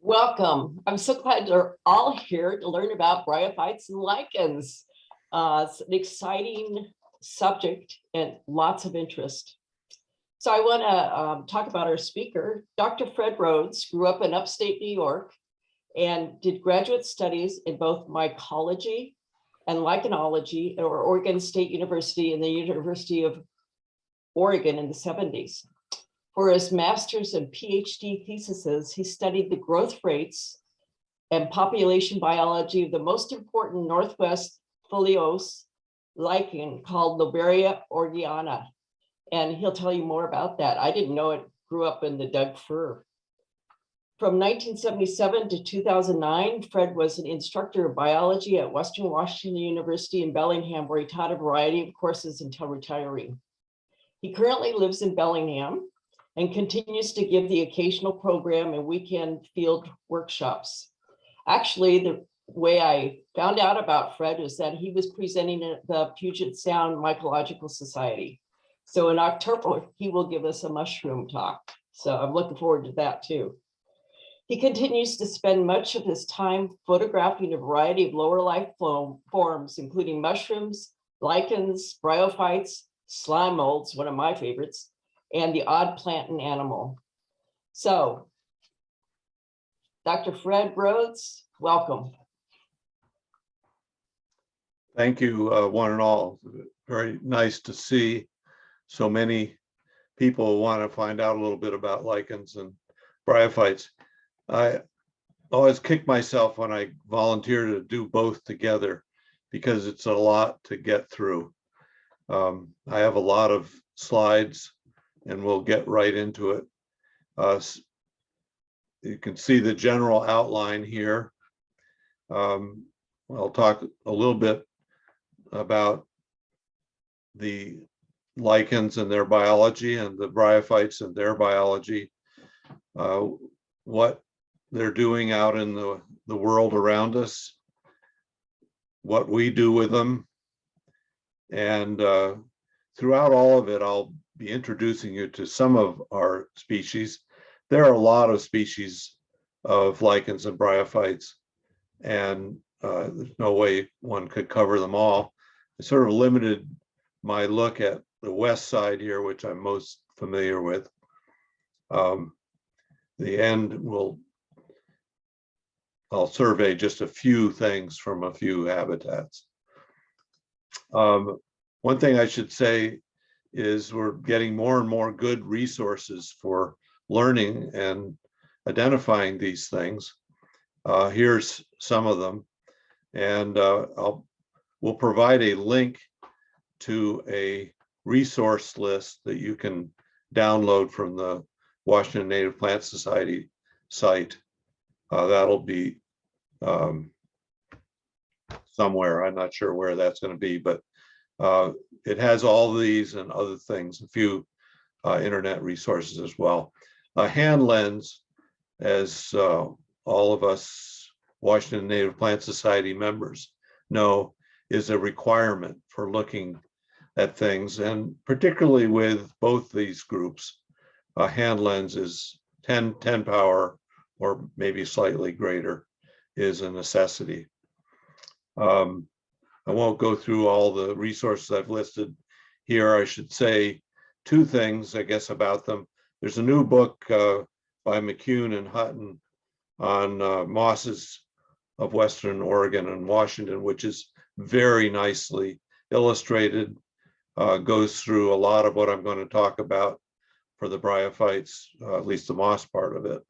Welcome. I'm so glad you're all here to learn about bryophytes and lichens. It's an exciting subject and lots of interest. So I want to talk about our speaker. Dr. Fred Rhoades grew up in upstate New York and did graduate studies in both mycology and lichenology at Oregon State University and the University of Oregon in the 70s. For his master's and PhD theses, he studied the growth rates and population biology of the most important Northwest foliose lichen called Lobaria oregana. And he'll tell you more about that. I didn't know it grew up in the Doug fir. From 1977 to 2009, Fred was an instructor of biology at Western Washington University in Bellingham, where he taught a variety of courses until retiring. He currently lives in Bellingham and continues to give the occasional program and weekend field workshops. Actually, the way I found out about Fred was that he was presenting at the Puget Sound Mycological Society. So in October, he will give us a mushroom talk. So I'm looking forward to that too. He continues to spend much of his time photographing a variety of lower life forms, including mushrooms, lichens, bryophytes, slime molds, one of my favorites, and the odd plant and animal. So, Dr. Fred Rhoades, welcome. Thank you, one and all. Very nice to see so many people want to find out a little bit about lichens and bryophytes. I always kick myself when I volunteer to do both together because it's a lot to get through. I have a lot of slides and we'll get right into it. You can see the general outline here. I'll talk a little bit about the lichens and their biology and the bryophytes and their biology, what they're doing out in the world around us, what we do with them. And throughout all of it, I'll be introducing you to some of our species. There are a lot of species of lichens and bryophytes, and there's no way one could cover them all. I sort of limited my look at the west side here, which I'm most familiar with. The end I'll survey just a few things from a few habitats. One thing I should say is we're getting more and more good resources for learning and identifying these things. Here's some of them, and we'll provide a link to a resource list that you can download from the Washington Native Plant Society site. That'll be somewhere. I'm not sure where that's going to be, but it has all these and other things, a few internet resources as well. A hand lens, as all of us Washington Native Plant Society members know, is a requirement for looking at things, and particularly with both these groups, a hand lens is 10 power or maybe slightly greater is a necessity. I won't go through all the resources I've listed here. I should say two things, I guess, about them. There's a new book by McCune and Hutton on mosses of Western Oregon and Washington, which is very nicely illustrated, goes through a lot of what I'm going to talk about for the bryophytes, at least the moss part of it.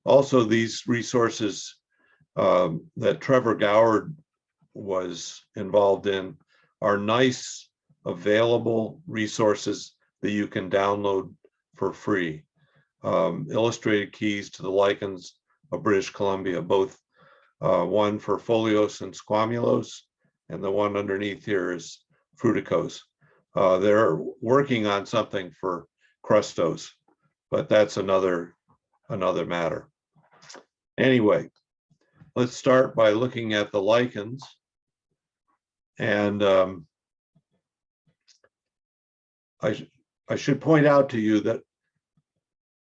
Also, these resources that Trevor Goward was involved in are nice, available resources that you can download for free. Illustrated keys to the lichens of British Columbia, both one for foliose and squamulose, and the one underneath here is fruticose. They're working on something for crustose, but that's another matter. Anyway, let's start by looking at the lichens. And I should point out to you that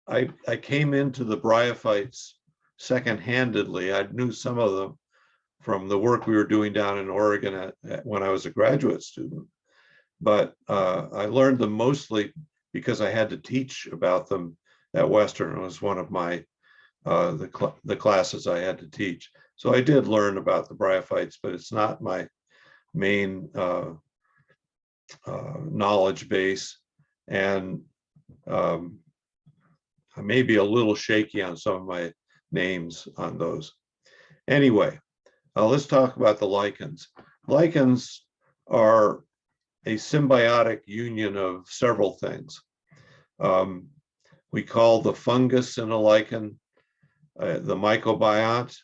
I came into the bryophytes second-handedly. I knew some of them from the work we were doing down in Oregon when I was a graduate student. But I learned them mostly because I had to teach about them at Western. It was one of my the classes I had to teach. So I did learn about the bryophytes, but it's not my main knowledge base. And I may be a little shaky on some of my names on those. Anyway, let's talk about the lichens. Lichens are a symbiotic union of several things. We call the fungus in a lichen the mycobiont.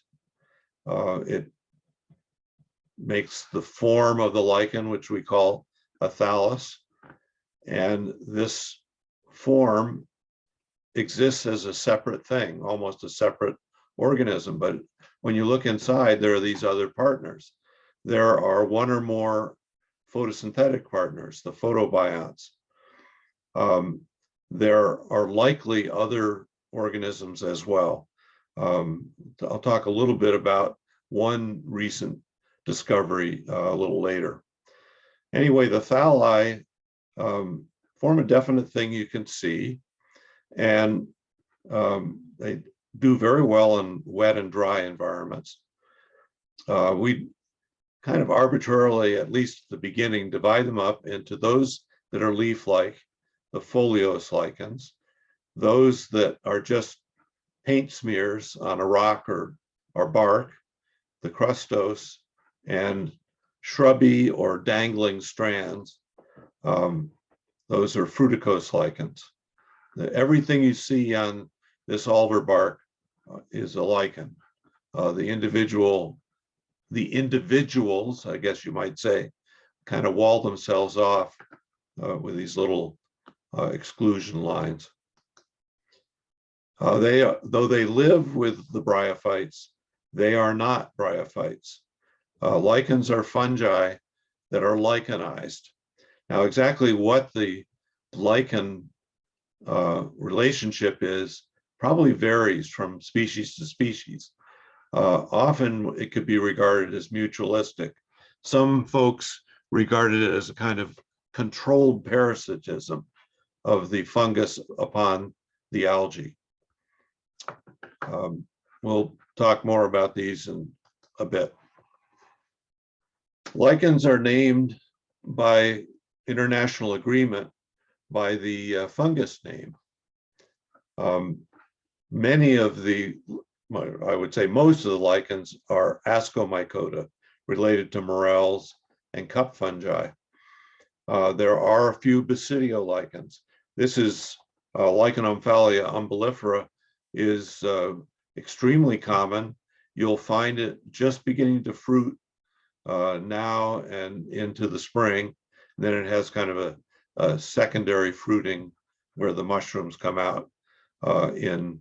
It makes the form of the lichen, which we call a thallus. And this form exists as a separate thing, almost a separate organism. But when you look inside, there are these other partners. There are one or more photosynthetic partners, the photobionts. There are likely other organisms as well. I'll talk a little bit about one recent discovery a little later. Anyway, the thalli form a definite thing you can see, and they do very well in wet and dry environments. We kind of arbitrarily, at least at the beginning, divide them up into those that are leaf-like, the foliose lichens, those that are just paint smears on a rock or bark, the crustose, and shrubby or dangling strands. Those are fruticose lichens. Everything you see on this alder bark is a lichen. The individuals, I guess you might say, kind of wall themselves off with these little exclusion lines. Though they live with the bryophytes, they are not bryophytes. Lichens are fungi that are lichenized. Now, exactly what the lichen relationship is probably varies from species to species. Often it could be regarded as mutualistic. Some folks regard it as a kind of controlled parasitism of the fungus upon the algae. We'll talk more about these in a bit. Lichens are named by international agreement by the fungus name. Many of the, I would say most of the lichens are ascomycota, related to morels and cup fungi. There are a few basidio lichens. This is Lichenomphalia umbellifera is extremely common. You'll find it just beginning to fruit now and into the spring. Then it has kind of a secondary fruiting where the mushrooms come out in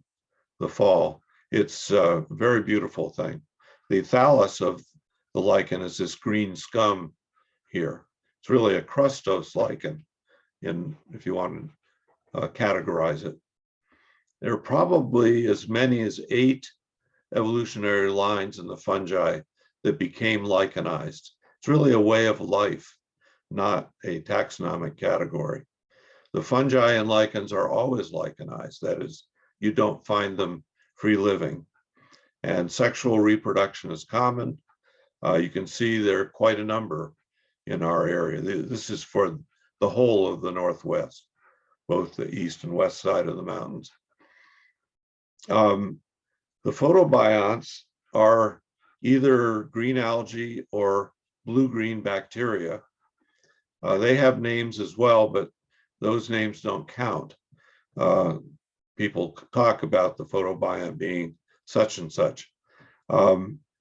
the fall. It's a very beautiful thing. The thallus of the lichen is this green scum here. It's really a crustose lichen, if you want to categorize it. There are probably as many as 8 evolutionary lines in the fungi that became lichenized. It's really a way of life, not a taxonomic category. The fungi and lichens are always lichenized. That is, you don't find them free living. And sexual reproduction is common. You can see there are quite a number in our area. This is for the whole of the Northwest, both the east and west side of the mountains. The photobionts are either green algae or blue-green bacteria. They have names as well, but those names don't count. People talk about the photobiont being such and such.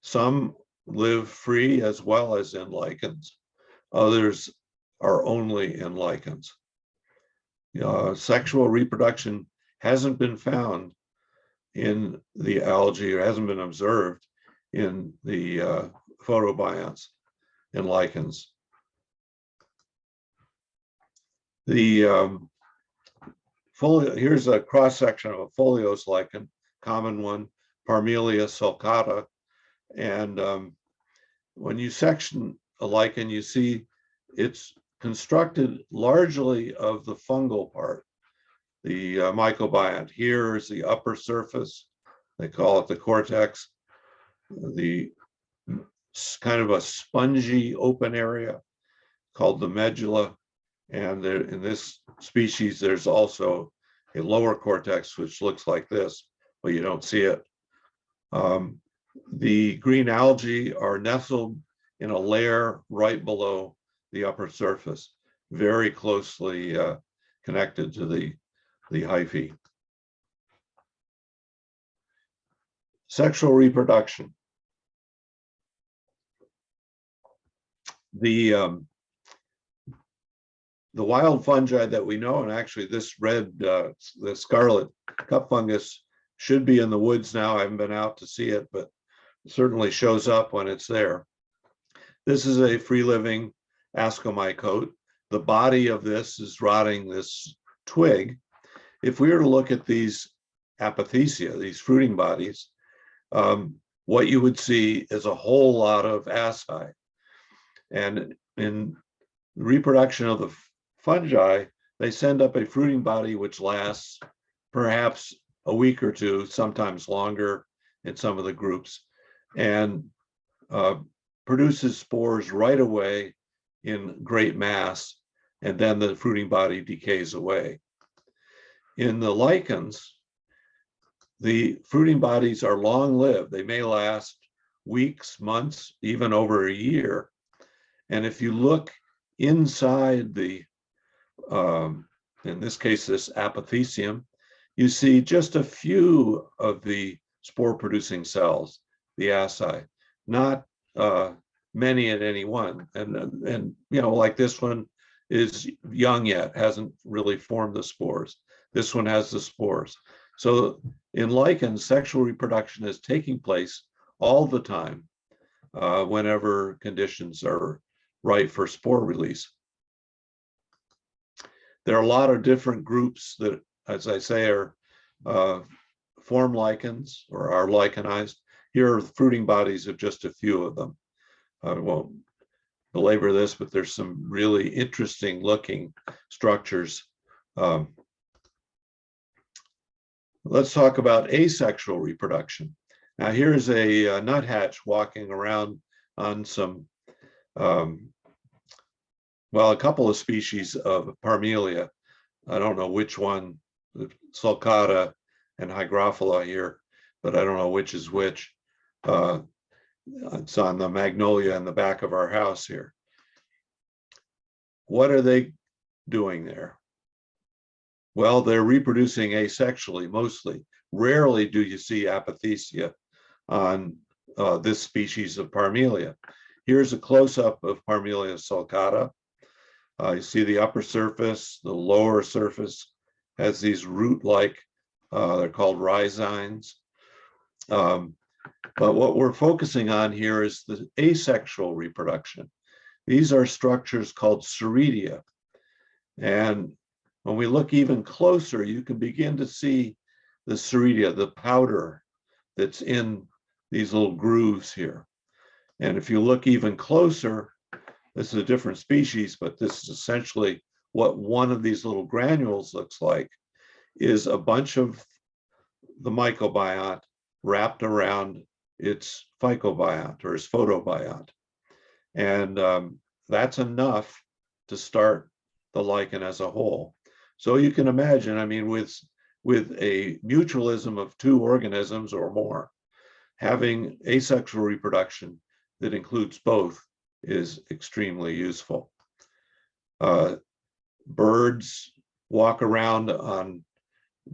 Some live free as well as in lichens. Others are only in lichens. Sexual reproduction hasn't been found in the algae, or hasn't been observed in the photobionts in lichens. The Here's a cross-section of a foliose lichen, common one, Parmelia sulcata. And when you section a lichen, you see it's constructed largely of the fungal part, the mycobiont. Here is the upper surface. They call it the cortex, the kind of a spongy open area called the medulla. And there, in this species, there's also a lower cortex, which looks like this, but you don't see it. The green algae are nestled in a layer right below the upper surface, very closely connected to the hyphae. Sexual reproduction. The wild fungi that we know, and actually this red, the scarlet cup fungus should be in the woods now. I haven't been out to see it, but it certainly shows up when it's there. This is a free-living ascomycote. The body of this is rotting this twig. If we were to look at these apothecia, these fruiting bodies, what you would see is a whole lot of asci. And in reproduction of the fungi, they send up a fruiting body which lasts perhaps a week or two, sometimes longer in some of the groups, and produces spores right away in great mass, and then the fruiting body decays away. In the lichens, the fruiting bodies are long-lived. They may last weeks, months, even over a year. And if you look inside the, in this case, this apothecium, you see just a few of the spore-producing cells, the asci, not many at any one. And you know, like this one is young yet, hasn't really formed the spores. This one has the spores. So in lichens, sexual reproduction is taking place all the time whenever conditions are right for spore release. There are a lot of different groups that, as I say, are form lichens or are lichenized. Here are fruiting bodies of just a few of them. I won't belabor this, but there's some really interesting looking structures. Let's talk about asexual reproduction. Now here's a nuthatch walking around on some, well, a couple of species of Parmelia. I don't know which one, sulcata and hygrophila here, but I don't know which is which. It's on the magnolia in the back of our house here. What are they doing there? Well, they're reproducing asexually mostly. Rarely do you see apothecia on this species of Parmelia. Here's a close-up of Parmelia sulcata. You see the upper surface, the lower surface has these root-like, they're called rhizomes. But what we're focusing on here is the asexual reproduction. These are structures called ceridia. And when we look even closer, you can begin to see the ceridia, the powder that's in these little grooves here. And if you look even closer, this is a different species, but this is essentially what one of these little granules looks like, is a bunch of the mycobiont wrapped around its phycobiont or its photobiont. And that's enough to start the lichen as a whole. So you can imagine, I mean, with a mutualism of two organisms or more, having asexual reproduction that includes both is extremely useful. Birds walk around on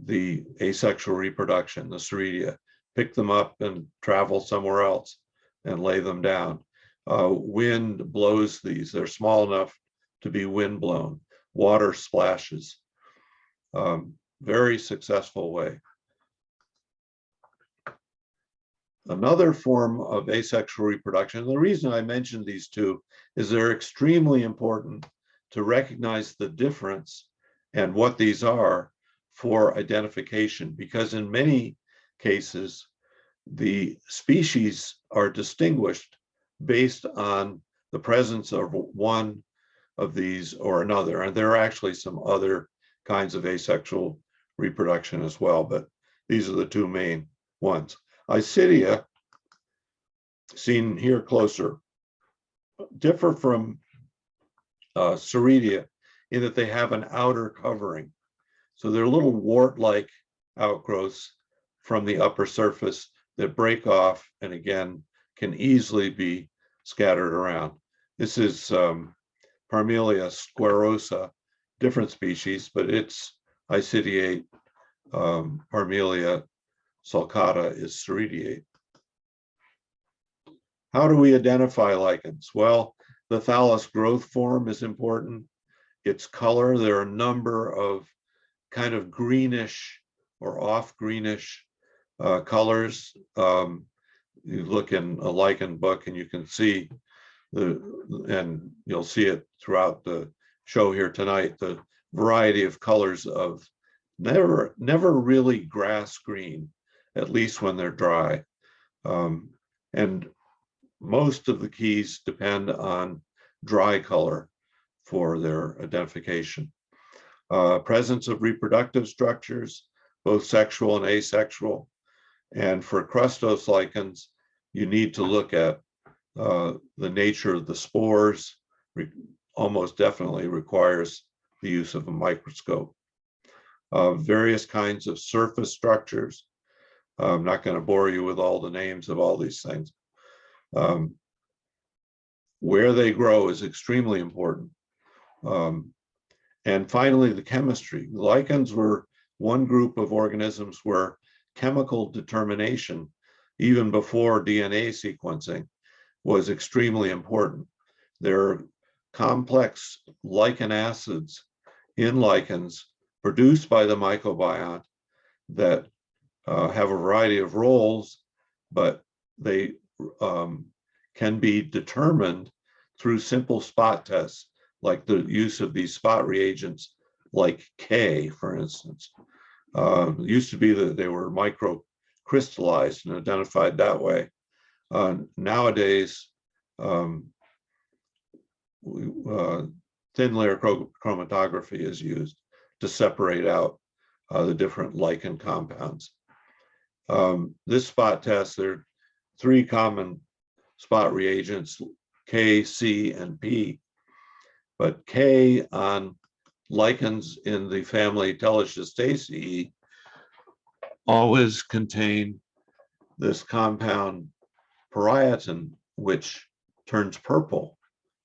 the asexual reproduction, the ceridia, pick them up and travel somewhere else and lay them down. Wind blows these. They're small enough to be wind blown. Water splashes. Very successful way. Another form of asexual reproduction, and the reason I mentioned these two is they're extremely important to recognize the difference and what these are for identification, because in many cases, the species are distinguished based on the presence of one of these or another. And there are actually some other kinds of asexual reproduction as well, but these are the two main ones. Isidia, seen here closer, differ from Cerediia in that they have an outer covering. So they're little wart-like outgrowths from the upper surface that break off and again can easily be scattered around. This is Parmelia squarosa, different species, but it's isidiate. Parmelia sulcata is cerediate. How do we identify lichens? Well, the thallus growth form is important. Its color, there are a number of kind of greenish or off greenish colors. You look in a lichen book and you can see and you'll see it throughout the show here tonight, the variety of colors of never really grass green, at least when they're dry. And most of the keys depend on dry color for their identification. Presence of reproductive structures, both sexual and asexual. And for crustose lichens, you need to look at the nature of the spores. Almost definitely requires the use of a microscope. Various kinds of surface structures. I'm not going to bore you with all the names of all these things. Where they grow is extremely important. And finally, the chemistry. Lichens were one group of organisms where chemical determination, even before DNA sequencing, was extremely important. There are complex lichen acids in lichens produced by the mycobiont that have a variety of roles, but they can be determined through simple spot tests, like the use of these spot reagents, like K, for instance. It used to be that they were microcrystallized and identified that way. Nowadays, thin layer chromatography is used to separate out the different lichen compounds. This spot test, there are three common spot reagents, K, C, and P. But K on lichens in the family Stacy always contain this compound parietin, which turns purple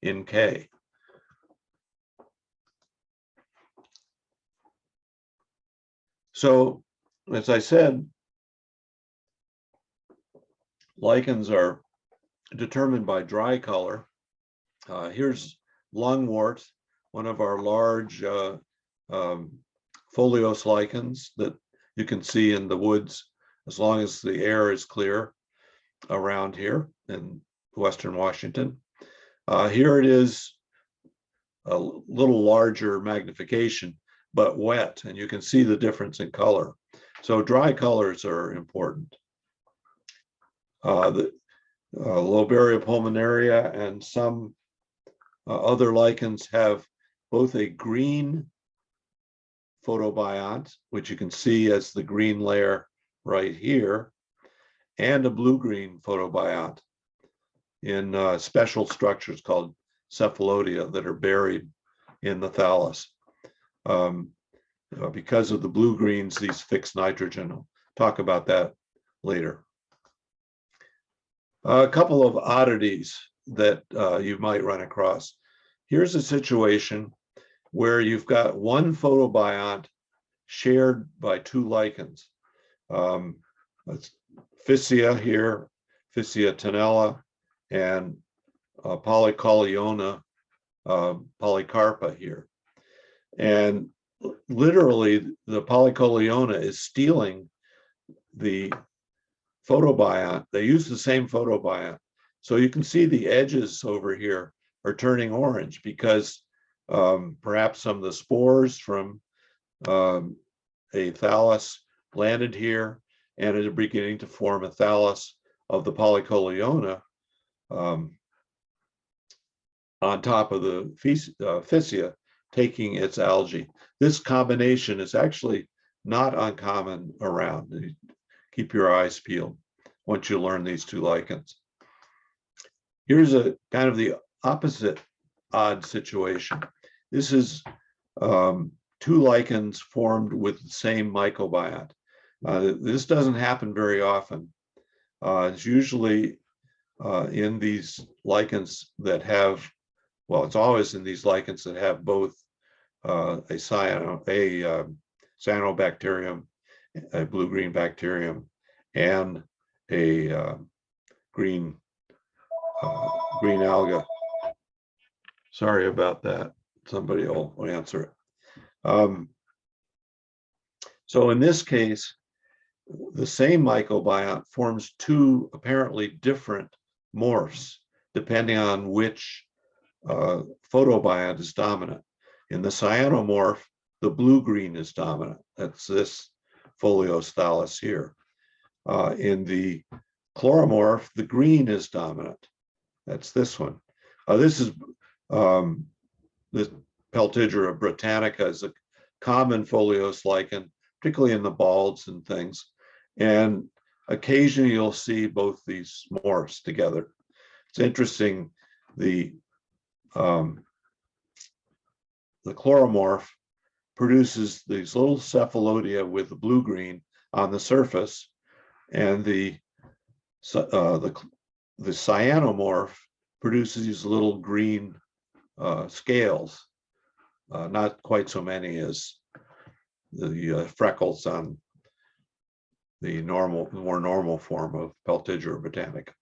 in K. So, as I said, lichens are determined by dry color. Here's lungwort, one of our large foliose lichens that you can see in the woods as long as the air is clear around here in Western Washington. Here it is a little larger magnification, but wet, and you can see the difference in color. So dry colors are important. The Lobaria pulmonaria and some other lichens have both a green photobiont, which you can see as the green layer right here, and a blue-green photobiont in special structures called cephalodia that are buried in the thallus. Because of the blue-greens, these fix nitrogen. I'll talk about that later. A couple of oddities that you might run across. Here's a situation where you've got one photobiont shared by two lichens. Physia here, Physia tenella, and Polycoliona polycarpa here. And literally, the Polycoliona is stealing the photobiont. They use the same photobiont. So you can see the edges over here are turning orange because perhaps some of the spores from a thallus landed here and is beginning to form a thallus of the polycoliona on top of the physia, taking its algae. This combination is actually not uncommon around. Keep your eyes peeled once you learn these two lichens. Here's a kind of the opposite odd situation. This is two lichens formed with the same mycobiont. This doesn't happen very often. It's usually in these lichens that have, well, it's always in these lichens that have both a cyanobacterium, a blue-green bacterium, and a green alga. Sorry about that. Somebody will answer it. So in this case, the same mycobiont forms two apparently different morphs, depending on which photobiont is dominant. In the cyanomorph, the blue-green is dominant. That's this foliose thallus here. In the chloromorph, the green is dominant. That's this one. This is the Peltigera britannica is a common foliose lichen, particularly in the bulbs and things. And occasionally you'll see both these morphs together. It's interesting, the chloromorph produces these little cephalodia with the blue-green on the surface, and the cyanomorph produces these little green scales, not quite so many as the freckles on the more normal form of Peltigera britannica.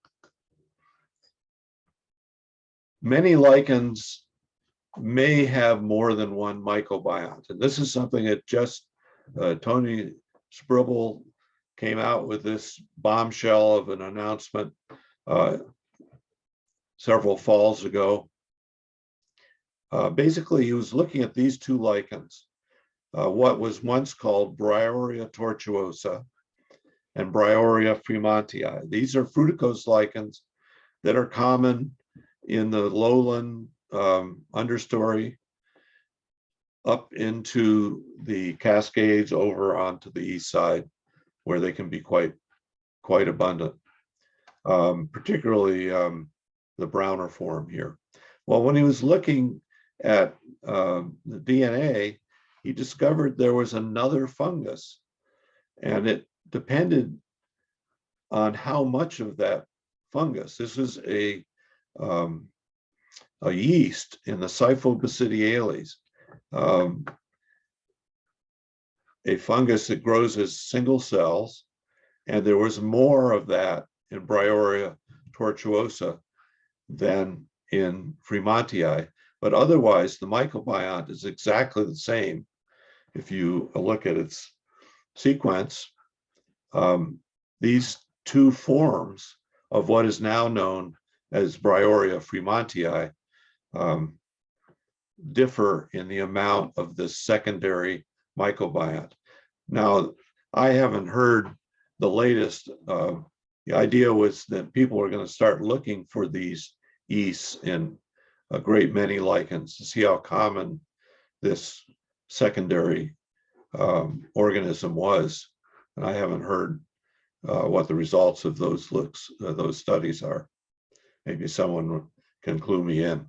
Many lichens may have more than one mycobiont, and this is something that just Tony Spribble came out with this bombshell of an announcement several falls ago. Basically, he was looking at these two lichens, what was once called Bryoria tortuosa and Bryoria fremontii. These are fruticose lichens that are common in the lowland understory up into the Cascades over onto the east side, where they can be quite abundant, particularly the browner form here. Well, when he was looking at the DNA, he discovered there was another fungus, and it depended on how much of that fungus. This is a yeast in the Scyphobasidiales, a fungus that grows as single cells, and there was more of that in Bryoria tortuosa than in fremontii, but otherwise the mycobiont is exactly the same. If you look at its sequence, these two forms of what is now known as Bryoria fremontii differ in the amount of this secondary mycobiont. Now, I haven't heard the latest. The idea was that people are going to start looking for these yeasts in a great many lichens to see how common this secondary organism was. And I haven't heard what the results of those studies are. Maybe someone can clue me in.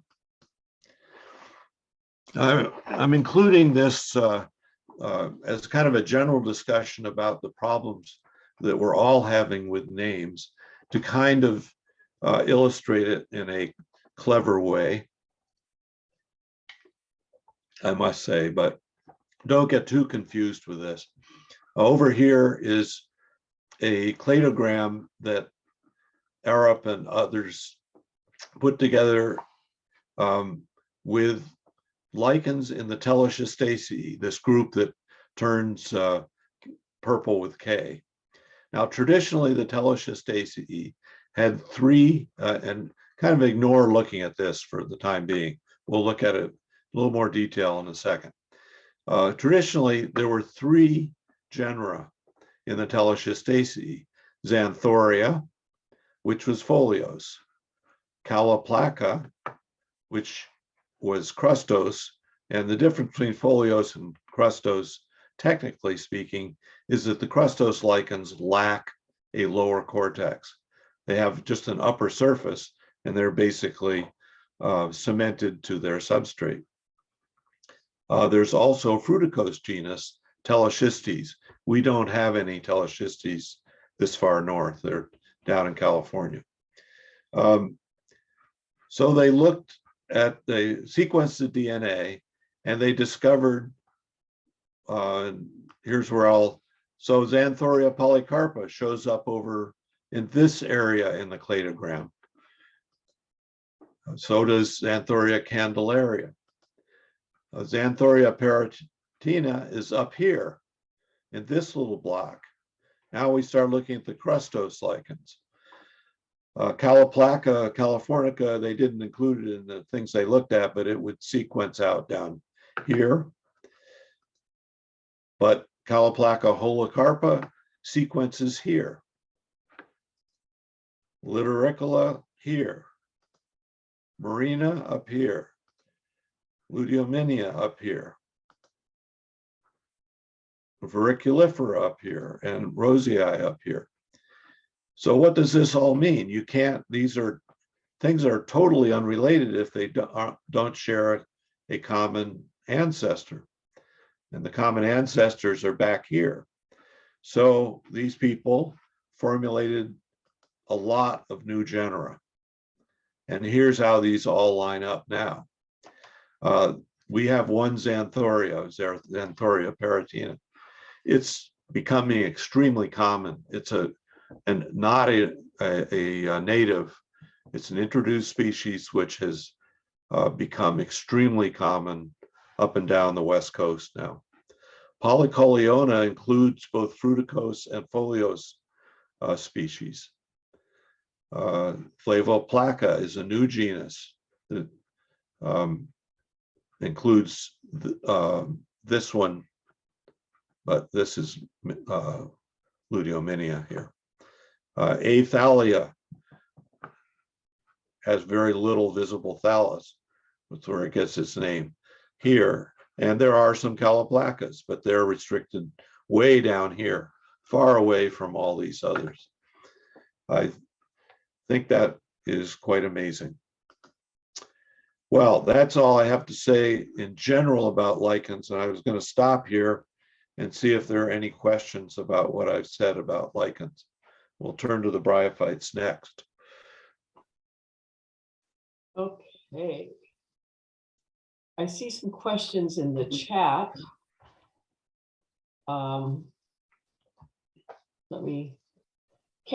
I'm including this as kind of a general discussion about the problems that we're all having with names, to kind of illustrate it in a clever way, I must say, but don't get too confused with this. Over here is a cladogram that Arup and others put together with lichens in the Telesia Stacy, this group that turns purple with K. Now, traditionally, the Telesia Stacy had three, and kind of ignore looking at this for the time being. We'll look at it a little more detail in a second. Traditionally, there were three genera in the Teleschistaceae: Xanthoria, which was foliose; Caloplaca, which was crustose. And the difference between foliose and crustose, technically speaking, is that the crustose lichens lack a lower cortex. They have just an upper surface, and they're basically cemented to their substrate. There's also fruticose genus, Teleschistes. We don't have any Teleschistes this far north. They're down in California. So they looked at, they sequenced the DNA, and they discovered, here's where so Xanthoria polycarpa shows up over in this area in the cladogram. So does Xanthoria candelaria. Xanthoria paratina is up here in this little block. Now we start looking at the crustose lichens. Caloplaca californica, they didn't include it in the things they looked at, but it would sequence out down here. But Caloplaca holocarpa sequences here. Litericola here. Marina up here. Luteominia up here. Verriculifera up here, and Rosei up here. So what does this all mean? You can't, these are things that are totally unrelated if they don't share a common ancestor. And the common ancestors are back here. So these people formulated a lot of new genera. And here's how these all line up now. We have one Xanthoria, Xanthoria paratina. It's becoming extremely common. It's not a native. It's an introduced species which has become extremely common up and down the West Coast now. Polycoliona includes both fruticose and foliose species. Flavoplaca is a new genus that includes this one, but this is Luteominia here. Athalia has very little visible thallus. That's where it gets its name here. And there are some Caloplacas, but they're restricted way down here, far away from all these others. I think that is quite amazing. Well, that's all I have to say in general about lichens. And I was going to stop here and see if there are any questions about what I've said about lichens. We'll turn to the bryophytes next. Okay. I see some questions in the chat. Can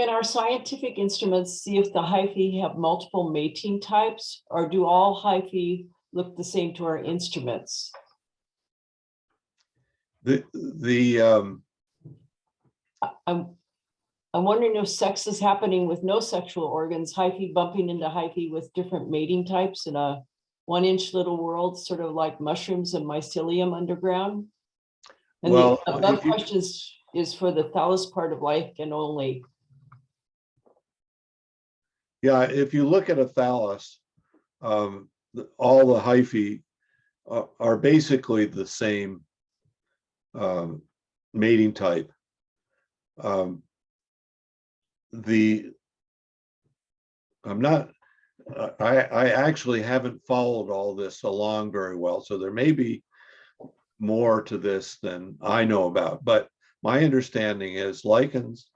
our scientific instruments see if the hyphae have multiple mating types, or do all hyphae look the same to our instruments? I'm wondering if sex is happening with no sexual organs, hyphae bumping into hyphae with different mating types in a 1-inch little world, sort of like mushrooms and mycelium underground. And well, the above questions is for the thallus part of lichen only. Yeah, if you look at a thallus, all the hyphae are basically the same mating type. I actually haven't followed all this along very well, so there may be more to this than I know about, but my understanding is lichens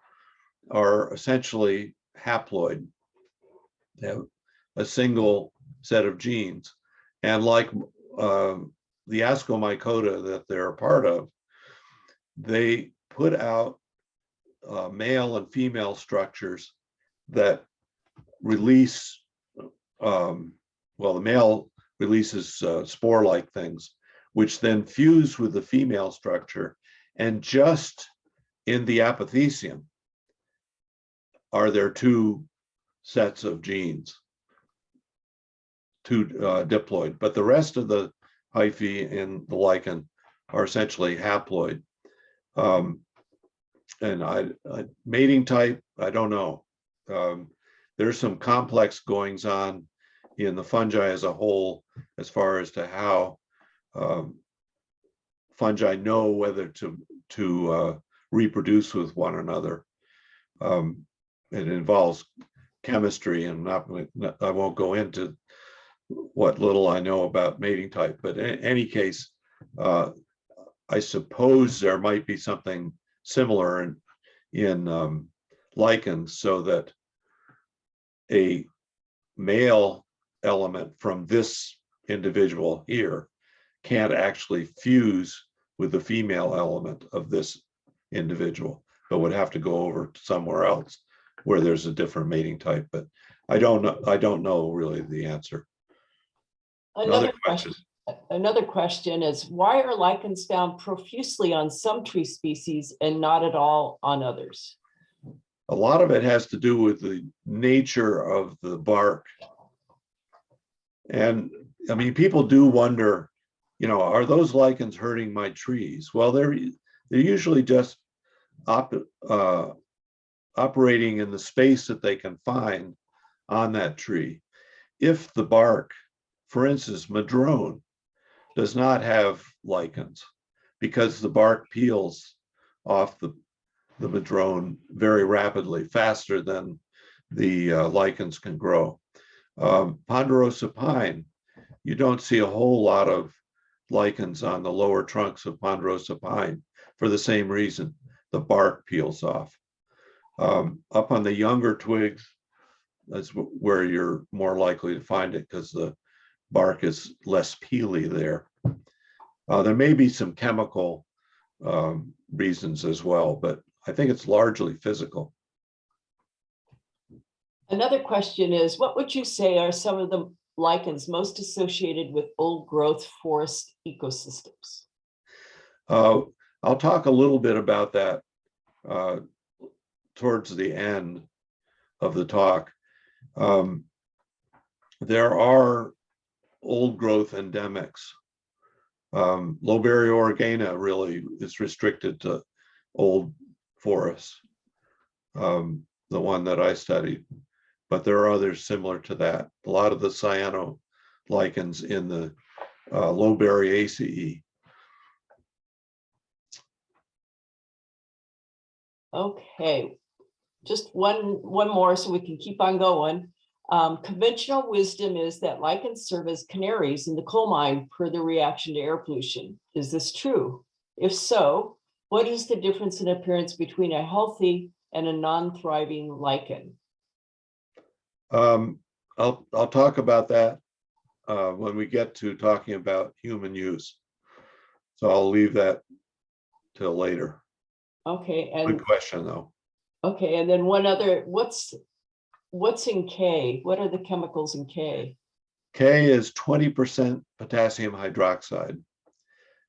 are essentially haploid. They have a single set of genes, and like the ascomycota that they're a part of, they put out male and female structures that release, well, the male releases spore-like things, which then fuse with the female structure, and just in the apothecium are there two sets of genes, two diploid, but the rest of the hyphae in the lichen are essentially haploid. and mating type, I don't know. There's some complex goings on in the fungi as a whole, as far as to how fungi know whether to reproduce with one another. It involves chemistry, and I won't go into what little I know about mating type, but in any case, I suppose there might be something similar in lichens, so that a male element from this individual here can't actually fuse with the female element of this individual, but would have to go over to somewhere else where there's a different mating type. But I don't know really the answer. Another question is, why are lichens found profusely on some tree species and not at all on others? A lot of it has to do with the nature of the bark. And I mean, people do wonder, are those lichens hurting my trees? Well, they're usually just operating in the space that they can find on that tree. If the bark, for instance, madrone, does not have lichens, because the bark peels off the madrone very rapidly, faster than the lichens can grow. Ponderosa pine, you don't see a whole lot of lichens on the lower trunks of ponderosa pine for the same reason. The bark peels off. Up on the younger twigs, that's where you're more likely to find it, because the bark is less peely there. There may be some chemical reasons as well, but I think it's largely physical. Another question is, what would you say are some of the lichens most associated with old growth forest ecosystems? I'll talk a little bit about that towards the end of the talk. There are old growth endemics. Lobaria oregana really is restricted to old forests, the one that I studied, but there are others similar to that. A lot of the cyanolichens in the Lobariaceae. Okay, just one more so we can keep on going. Conventional wisdom is that lichens serve as canaries in the coal mine per the reaction to air pollution. Is this true? If so, what is the difference in appearance between a healthy and a non-thriving lichen? I'll talk about that when we get to talking about human use. So I'll leave that till later. Okay, Good question though. Okay, and then one other, what's in K? What are the chemicals in K? K is 20% potassium hydroxide.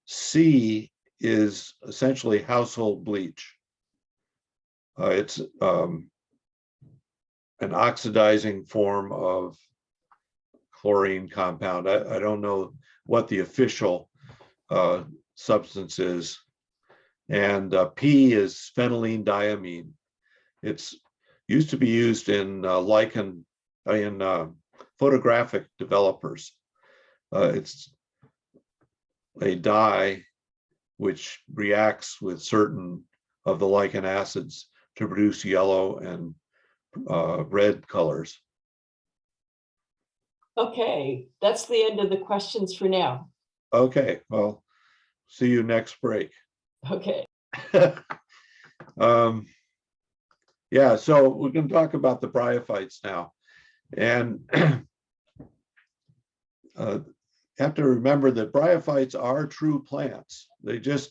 C is essentially household bleach. It's an oxidizing form of chlorine compound. I don't know what the official substance is. And P is phenylene diamine. It's used to be used in photographic developers. It's a dye which reacts with certain of the lichen acids to produce yellow and red colors. Okay, that's the end of the questions for now. Okay, well, see you next break. Okay. Yeah, so we're going to talk about the bryophytes now. And have to remember that bryophytes are true plants. They just,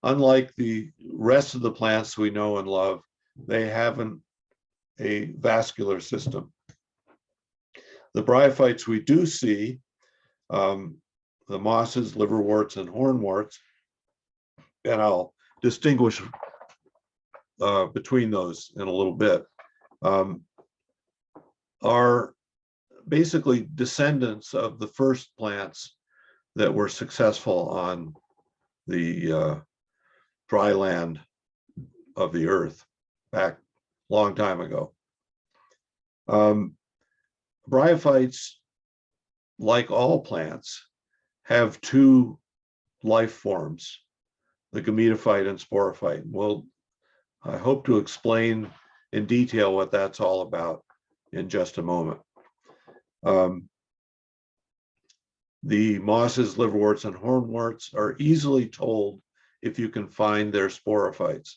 unlike the rest of the plants we know and love, they haven't a vascular system. The bryophytes we do see, the mosses, liverworts, and hornworts, and I'll distinguish between those in a little bit, are basically descendants of the first plants that were successful on the dry land of the earth back a long time ago. Bryophytes, like all plants, have two life forms, the gametophyte and sporophyte. Well, I hope to explain in detail what that's all about in just a moment. The mosses, liverworts, and hornworts are easily told if you can find their sporophytes.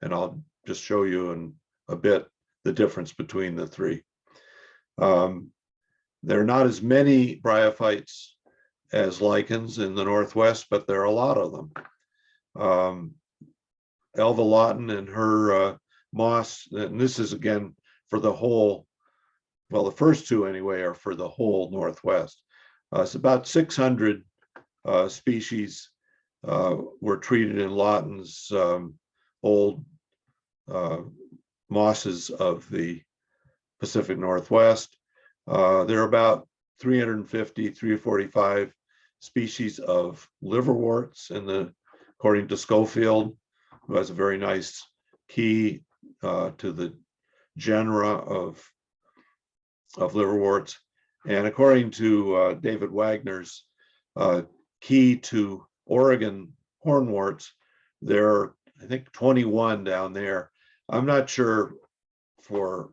And I'll just show you in a bit the difference between the three. There are not as many bryophytes as lichens in the Northwest, but there are a lot of them. Elva Lawton and her moss, and this is again for the whole, well, the first two anyway are for the whole Northwest. It's about 600 species were treated in Lawton's old mosses of the Pacific Northwest. There are about 350, 345 species of liverworts according to Schofield, who has a very nice key to the genera of liverworts. And according to David Wagner's key to Oregon hornworts, there are, I think, 21 down there. I'm not sure for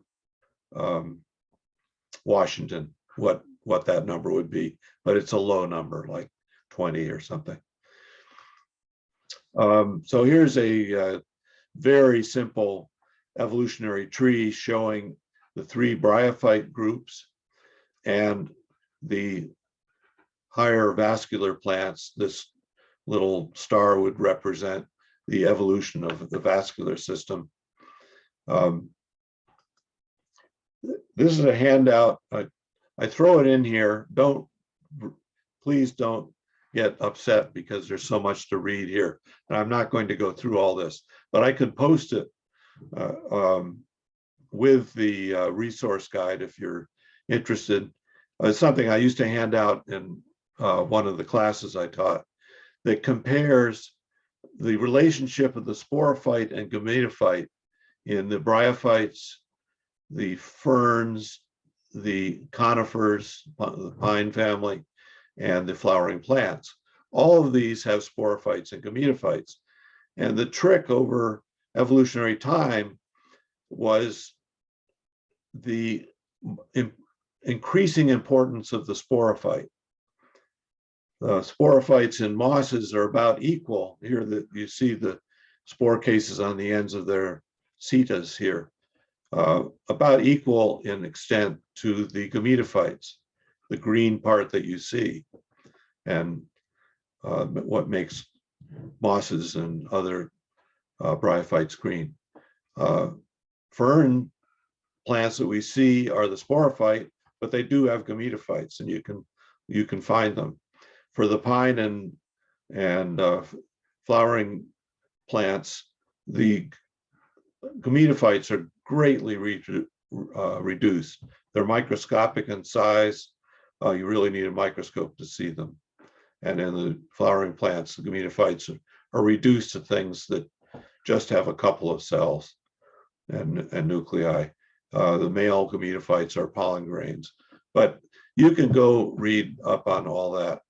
Washington what that number would be, but it's a low number, like 20 or something. So here's a very simple evolutionary tree showing the three bryophyte groups and the higher vascular plants. This little star would represent the evolution of the vascular system. This is a handout. I throw it in here. Please don't get upset because there's so much to read here. And I'm not going to go through all this, but I could post it with the resource guide if you're interested. It's something I used to hand out in one of the classes I taught that compares the relationship of the sporophyte and gametophyte in the bryophytes, the ferns, the conifers, the pine family, and the flowering plants. All of these have sporophytes and gametophytes. And the trick over evolutionary time was the increasing importance of the sporophyte. Sporophytes in mosses are about equal. Here you see the spore cases on the ends of their setas here, about equal in extent to the gametophytes, the green part that you see, and what makes mosses and other bryophytes green. Fern plants that we see are the sporophyte, but they do have gametophytes, and you can find them. For the pine and flowering plants, the gametophytes are greatly reduced. They're microscopic in size. You really need a microscope to see them. And in the flowering plants, the gametophytes are reduced to things that just have a couple of cells and nuclei. The male gametophytes are pollen grains, but you can go read up on all that.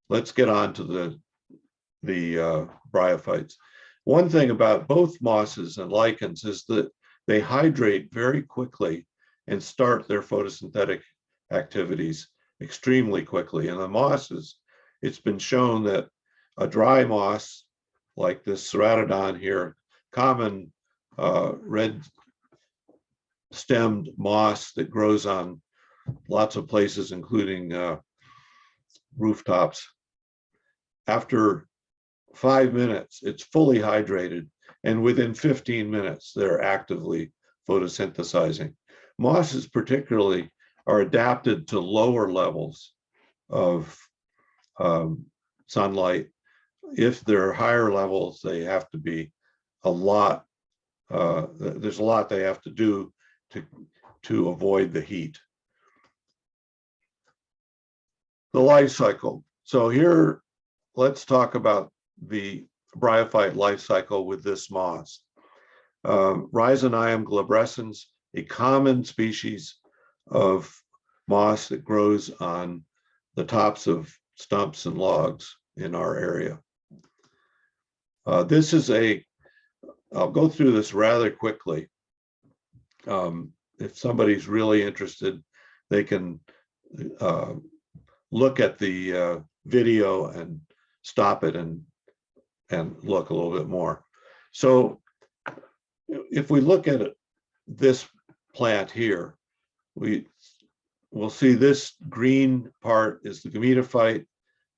Let's get on to the bryophytes. One thing about both mosses and lichens is that they hydrate very quickly and start their photosynthetic activities extremely quickly. In the mosses, it's been shown that a dry moss, like this ceratodon here, common red-stemmed moss that grows on lots of places, including rooftops, after 5 minutes, it's fully hydrated, and within 15 minutes, they're actively photosynthesizing. Mosses particularly are adapted to lower levels of sunlight. If there are higher levels, they have to be a lot, there's a lot they have to do to avoid the heat. The life cycle. So here, let's talk about the bryophyte life cycle with this moss. Rhizonium glabrescens, a common species of moss that grows on the tops of stumps and logs in our area. I'll go through this rather quickly. If somebody's really interested, they can look at the video and stop it and look a little bit more. So if we look at this plant here, we'll see this green part is the gametophyte,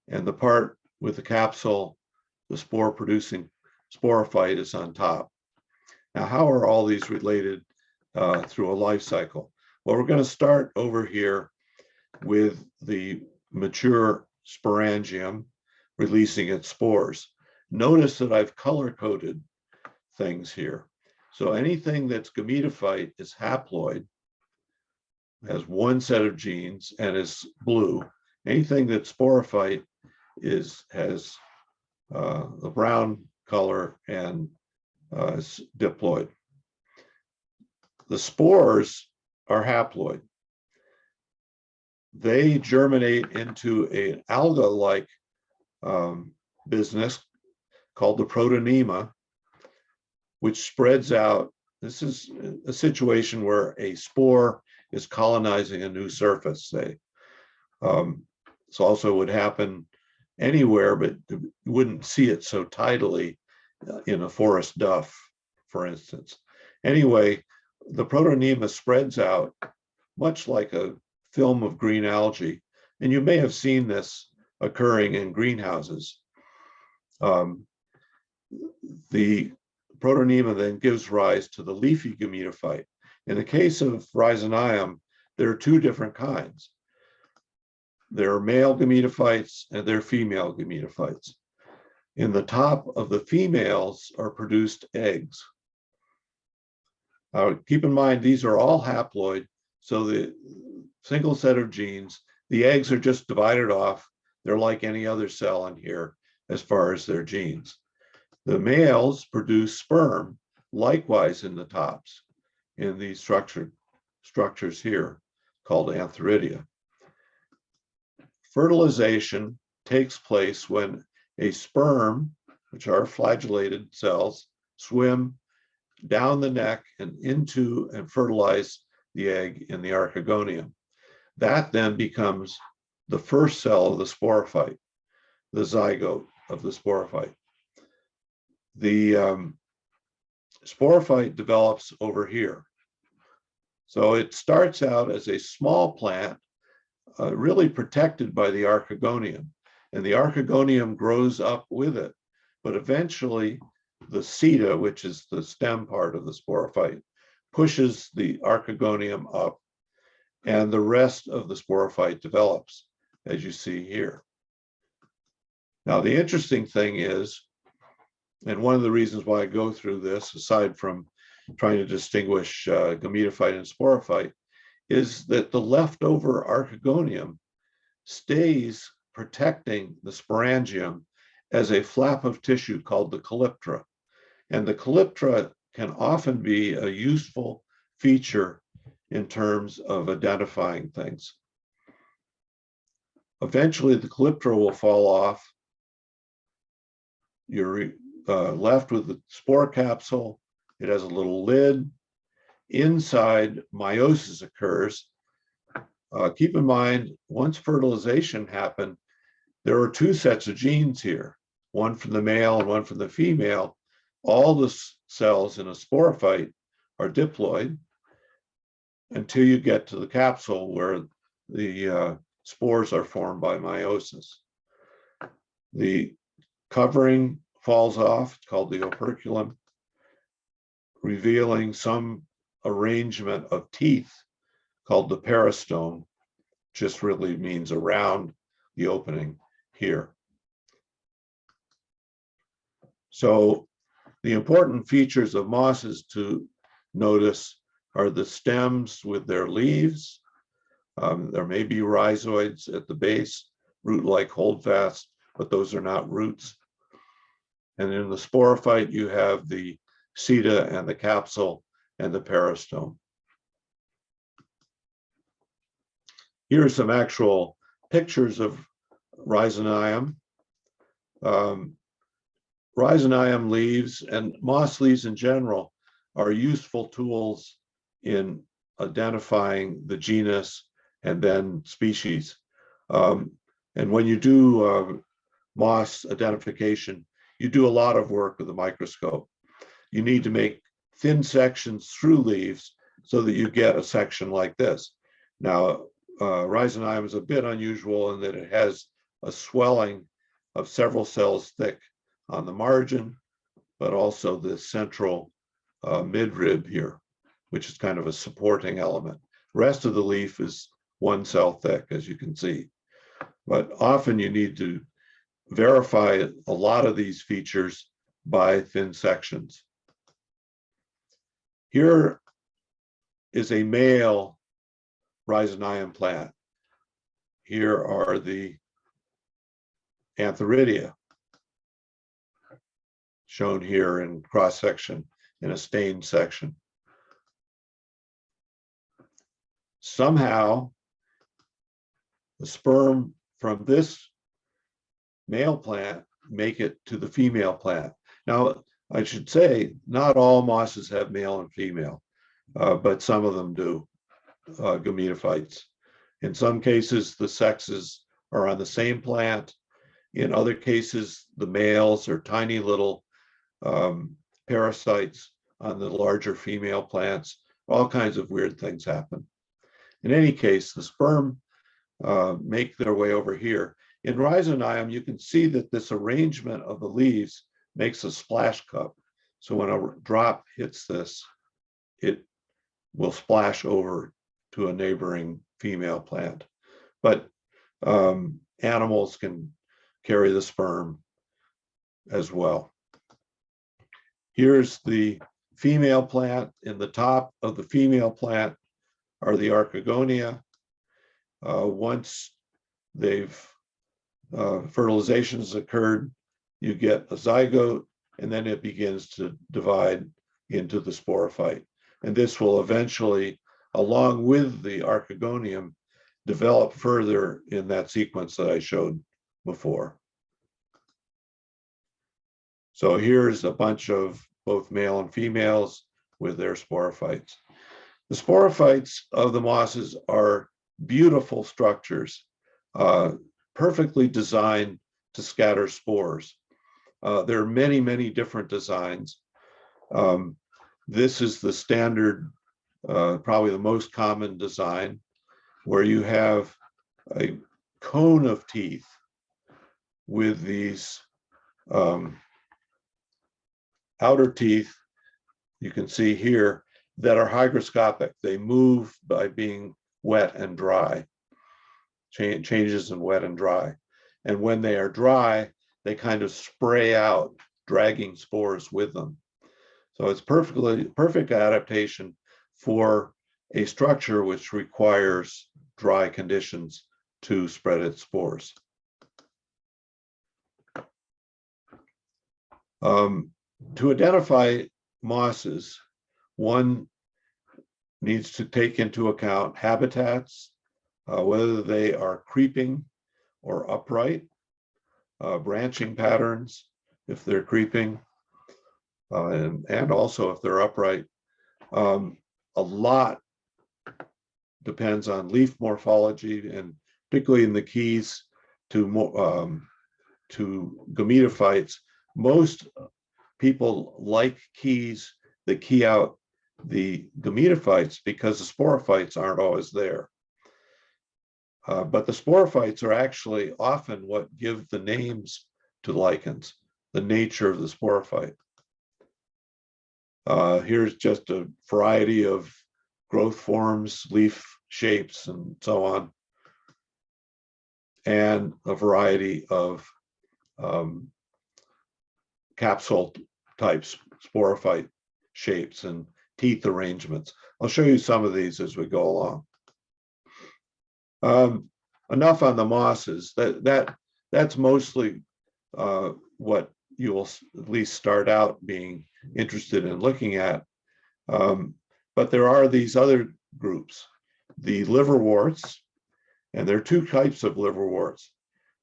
and the part with the capsule, the spore-producing sporophyte, is on top. Now, how are all these related through a life cycle? Well, we're going to start over here with the mature sporangium releasing its spores. Notice that I've color-coded things here. So anything that's gametophyte is haploid, has one set of genes and is blue. Anything that's sporophyte has the brown color and is diploid. The spores are haploid. They germinate into an alga-like business called the protonema, which spreads out. This is a situation where a spore is colonizing a new surface, say. This also would happen anywhere, but you wouldn't see it so tidily in a forest duff, for instance. Anyway, the protonema spreads out much like a film of green algae, and you may have seen this occurring in greenhouses. The protonema then gives rise to the leafy gametophyte. In the case of Rhizonium, there are two different kinds. There are male gametophytes and there are female gametophytes. In the top of the females are produced eggs. Keep in mind, these are all haploid, so the single set of genes, the eggs are just divided off. They're like any other cell in here as far as their genes. The males produce sperm, likewise in the tops, in these structures here called antheridia. Fertilization takes place when a sperm, which are flagellated cells, swim down the neck and into and fertilize the egg in the archegonium. That then becomes the first cell of the sporophyte, the zygote of the sporophyte. The sporophyte develops over here. So it starts out as a small plant, really protected by the archegonium, and the archegonium grows up with it. But eventually, the seta, which is the stem part of the sporophyte, pushes the archegonium up, and the rest of the sporophyte develops, as you see here. Now, the interesting thing is, and one of the reasons why I go through this, aside from trying to distinguish gametophyte and sporophyte, is that the leftover archegonium stays protecting the sporangium as a flap of tissue called the calyptra. And the calyptra can often be a useful feature in terms of identifying things. Eventually, the calyptra will fall off. You're left with the spore capsule. It has a little lid. Inside, meiosis occurs. Keep in mind, once fertilization happened, there are two sets of genes here, one from the male and one from the female. All the cells in a sporophyte are diploid until you get to the capsule where the spores are formed by meiosis. The covering falls off, it's called the operculum, revealing some arrangement of teeth called the peristome, just really means around the opening here. So the important features of mosses to notice are the stems with their leaves. There may be rhizoids at the base, root-like holdfasts, but those are not roots. And in the sporophyte, you have the seta and the capsule and the peristome. Here are some actual pictures of rhizonium. Rhizonium leaves and moss leaves in general are useful tools in identifying the genus and then species. And when you do moss identification, you do a lot of work with a microscope. You need to make thin sections through leaves so that you get a section like this. Now, rhizonium is a bit unusual in that it has a swelling of several cells thick on the margin, but also the central midrib here, which is kind of a supporting element. The rest of the leaf is one cell thick, as you can see. But often you need to verify a lot of these features by thin sections. Here is a male rhizonium plant. Here are the Antheridia, shown here in cross section in a stained section. Somehow, the sperm from this male plant make it to the female plant. Now, I should say, not all mosses have male and female, but some of them do, gametophytes. In some cases, the sexes are on the same plant. In other cases, the males are tiny little parasites on the larger female plants. All kinds of weird things happen. In any case, the sperm make their way over here. In rhizonium, you can see that this arrangement of the leaves makes a splash cup. So when a drop hits this, it will splash over to a neighboring female plant. But animals can carry the sperm as well. Here's the female plant. In the top of the female plant are the archegonia. Once fertilization has occurred, you get a zygote, and then it begins to divide into the sporophyte. And this will eventually, along with the archegonium, develop further in that sequence that I showed before. So here's a bunch of both male and females with their sporophytes. The sporophytes of the mosses are beautiful structures, perfectly designed to scatter spores. There are many, many different designs. This is the standard, probably the most common design, where you have a cone of teeth with these outer teeth, you can see here, that are hygroscopic. They move by being wet and dry, changes in wet and dry. And when they are dry, they kind of spray out, dragging spores with them. So it's perfect adaptation for a structure which requires dry conditions to spread its spores. To identify mosses, one needs to take into account habitats, whether they are creeping or upright, branching patterns, if they're creeping, and also if they're upright. A lot depends on leaf morphology, and particularly in the keys to gametophytes. Most people like keys that key out the gametophytes because the sporophytes aren't always there. But the sporophytes are actually often what give the names to lichens, the nature of the sporophyte. Here's just a variety of growth forms, leaf shapes, and so on, and a variety of capsule types, sporophyte shapes, and teeth arrangements. I'll show you some of these as we go along. Enough on the mosses. That's mostly what you will at least start out being interested in looking at. But there are these other groups, the liverworts, and there are two types of liverworts.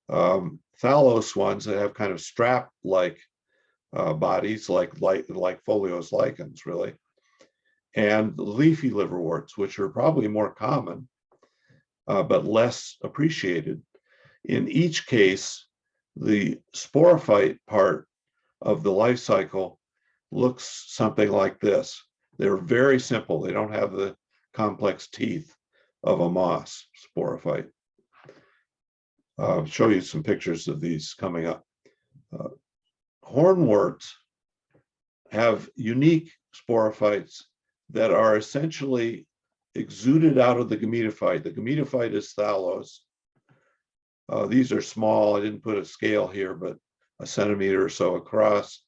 Thallose ones that have kind of strap-like bodies, like foliose lichens, really, and leafy liverworts, which are probably more common, but less appreciated. In each case, the sporophyte part of the life cycle looks something like this. They're very simple. They don't have the complex teeth of a moss sporophyte. I'll show you some pictures of these coming up. Hornworts have unique sporophytes that are essentially exuded out of the gametophyte. The gametophyte is thallose. These are small. I didn't put a scale here, but a centimeter or so across.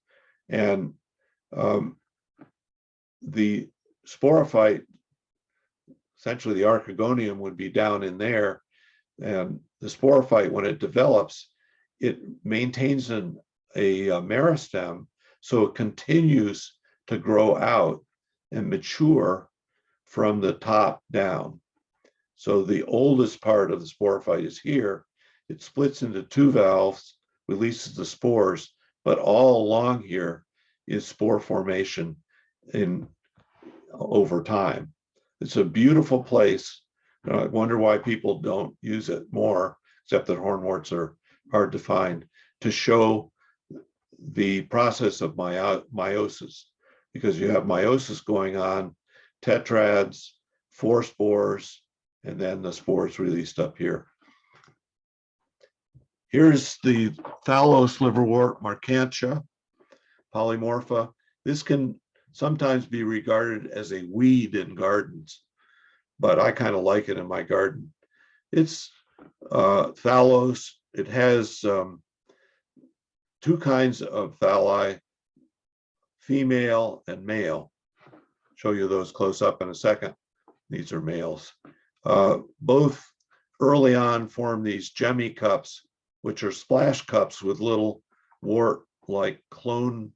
And the sporophyte, essentially the archegonium, would be down in there. And the sporophyte, when it develops, it maintains a meristem, so it continues to grow out and mature from the top down. So the oldest part of the sporophyte is here. It splits into two valves, releases the spores, but all along here is spore formation over time. It's a beautiful place. I wonder why people don't use it more, except that hornworts are hard to find, to show the process of meiosis, because you have meiosis going on, tetrads, 4 spores, and then the spores released up here. Here's the thallose liverwort, marcancha, polymorpha. This can sometimes be regarded as a weed in gardens, but I kind of like it in my garden. It's thallose. It has two kinds of thalli, female and male. Show you those close up in a second. These are males. Both early on form these gemmy cups, which are splash cups with little wart-like clone,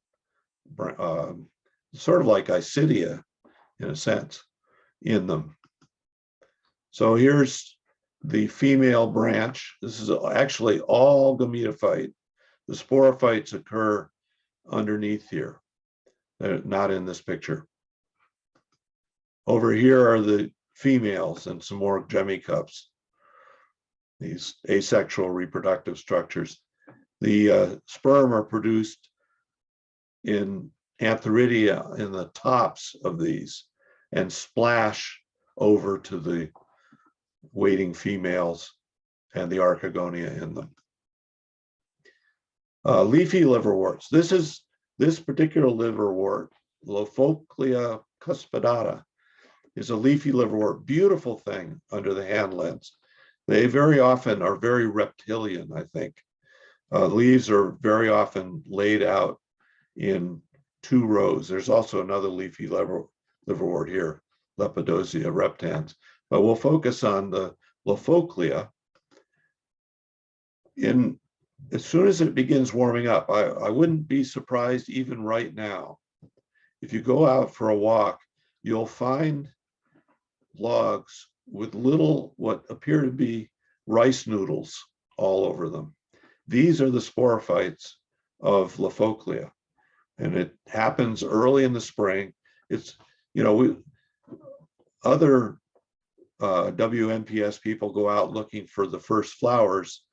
sort of like isidia in a sense, in them. So here's the female branch. This is actually all gametophyte. The sporophytes occur underneath here. They're not in this picture. Over here are the females and some more gemmy cups, these asexual reproductive structures. The sperm are produced in antheridia in the tops of these and splash over to the waiting females and the archegonia in them. Leafy liverworts. This particular liverwort, Lofoclia cuspadada, is a leafy liverwort, beautiful thing under the hand lens. They very often are very reptilian, I think. Leaves are very often laid out in 2 rows. There's also another leafy liverwort here, Lepidosia reptans. But we'll focus on the Lofoclia. As soon as it begins warming up, I wouldn't be surprised even right now. If you go out for a walk, you'll find logs with little, what appear to be rice noodles all over them. These are the sporophytes of Lofoclia, and it happens early in the spring. It's, other WNPS people go out looking for the first flowers,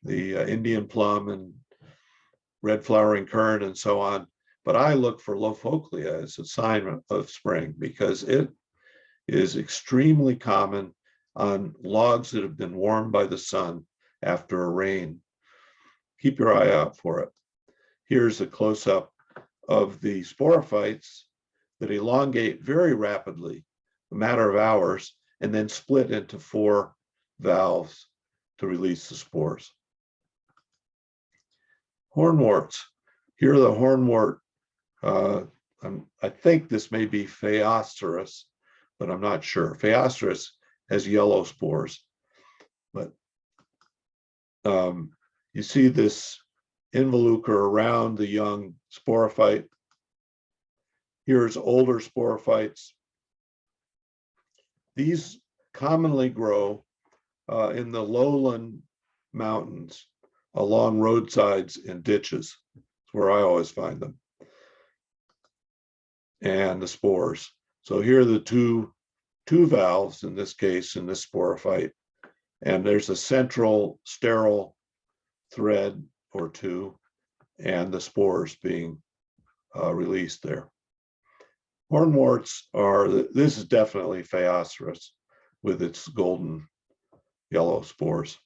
the Indian plum and red flowering currant and so on. But I look for Lofoclia as a sign of spring because it is extremely common on logs that have been warmed by the sun after a rain. Keep your eye out for it. Here's a close-up of the sporophytes that elongate very rapidly, a matter of hours, and then split into 4 valves to release the spores. Hornworts. Here are the hornwort. I think this may be Phaeosterus, but I'm not sure. Phaeosterus has yellow spores, but you see this involucre around the young sporophyte. Here's older sporophytes. These commonly grow in the lowland mountains along roadsides and ditches. That's where I always find them. And the spores. So here are the two valves in this case, in this sporophyte. And there's a central sterile thread or two, and the spores being released there. Hornworts are, this is definitely Phaeoceras with its golden yellow spores.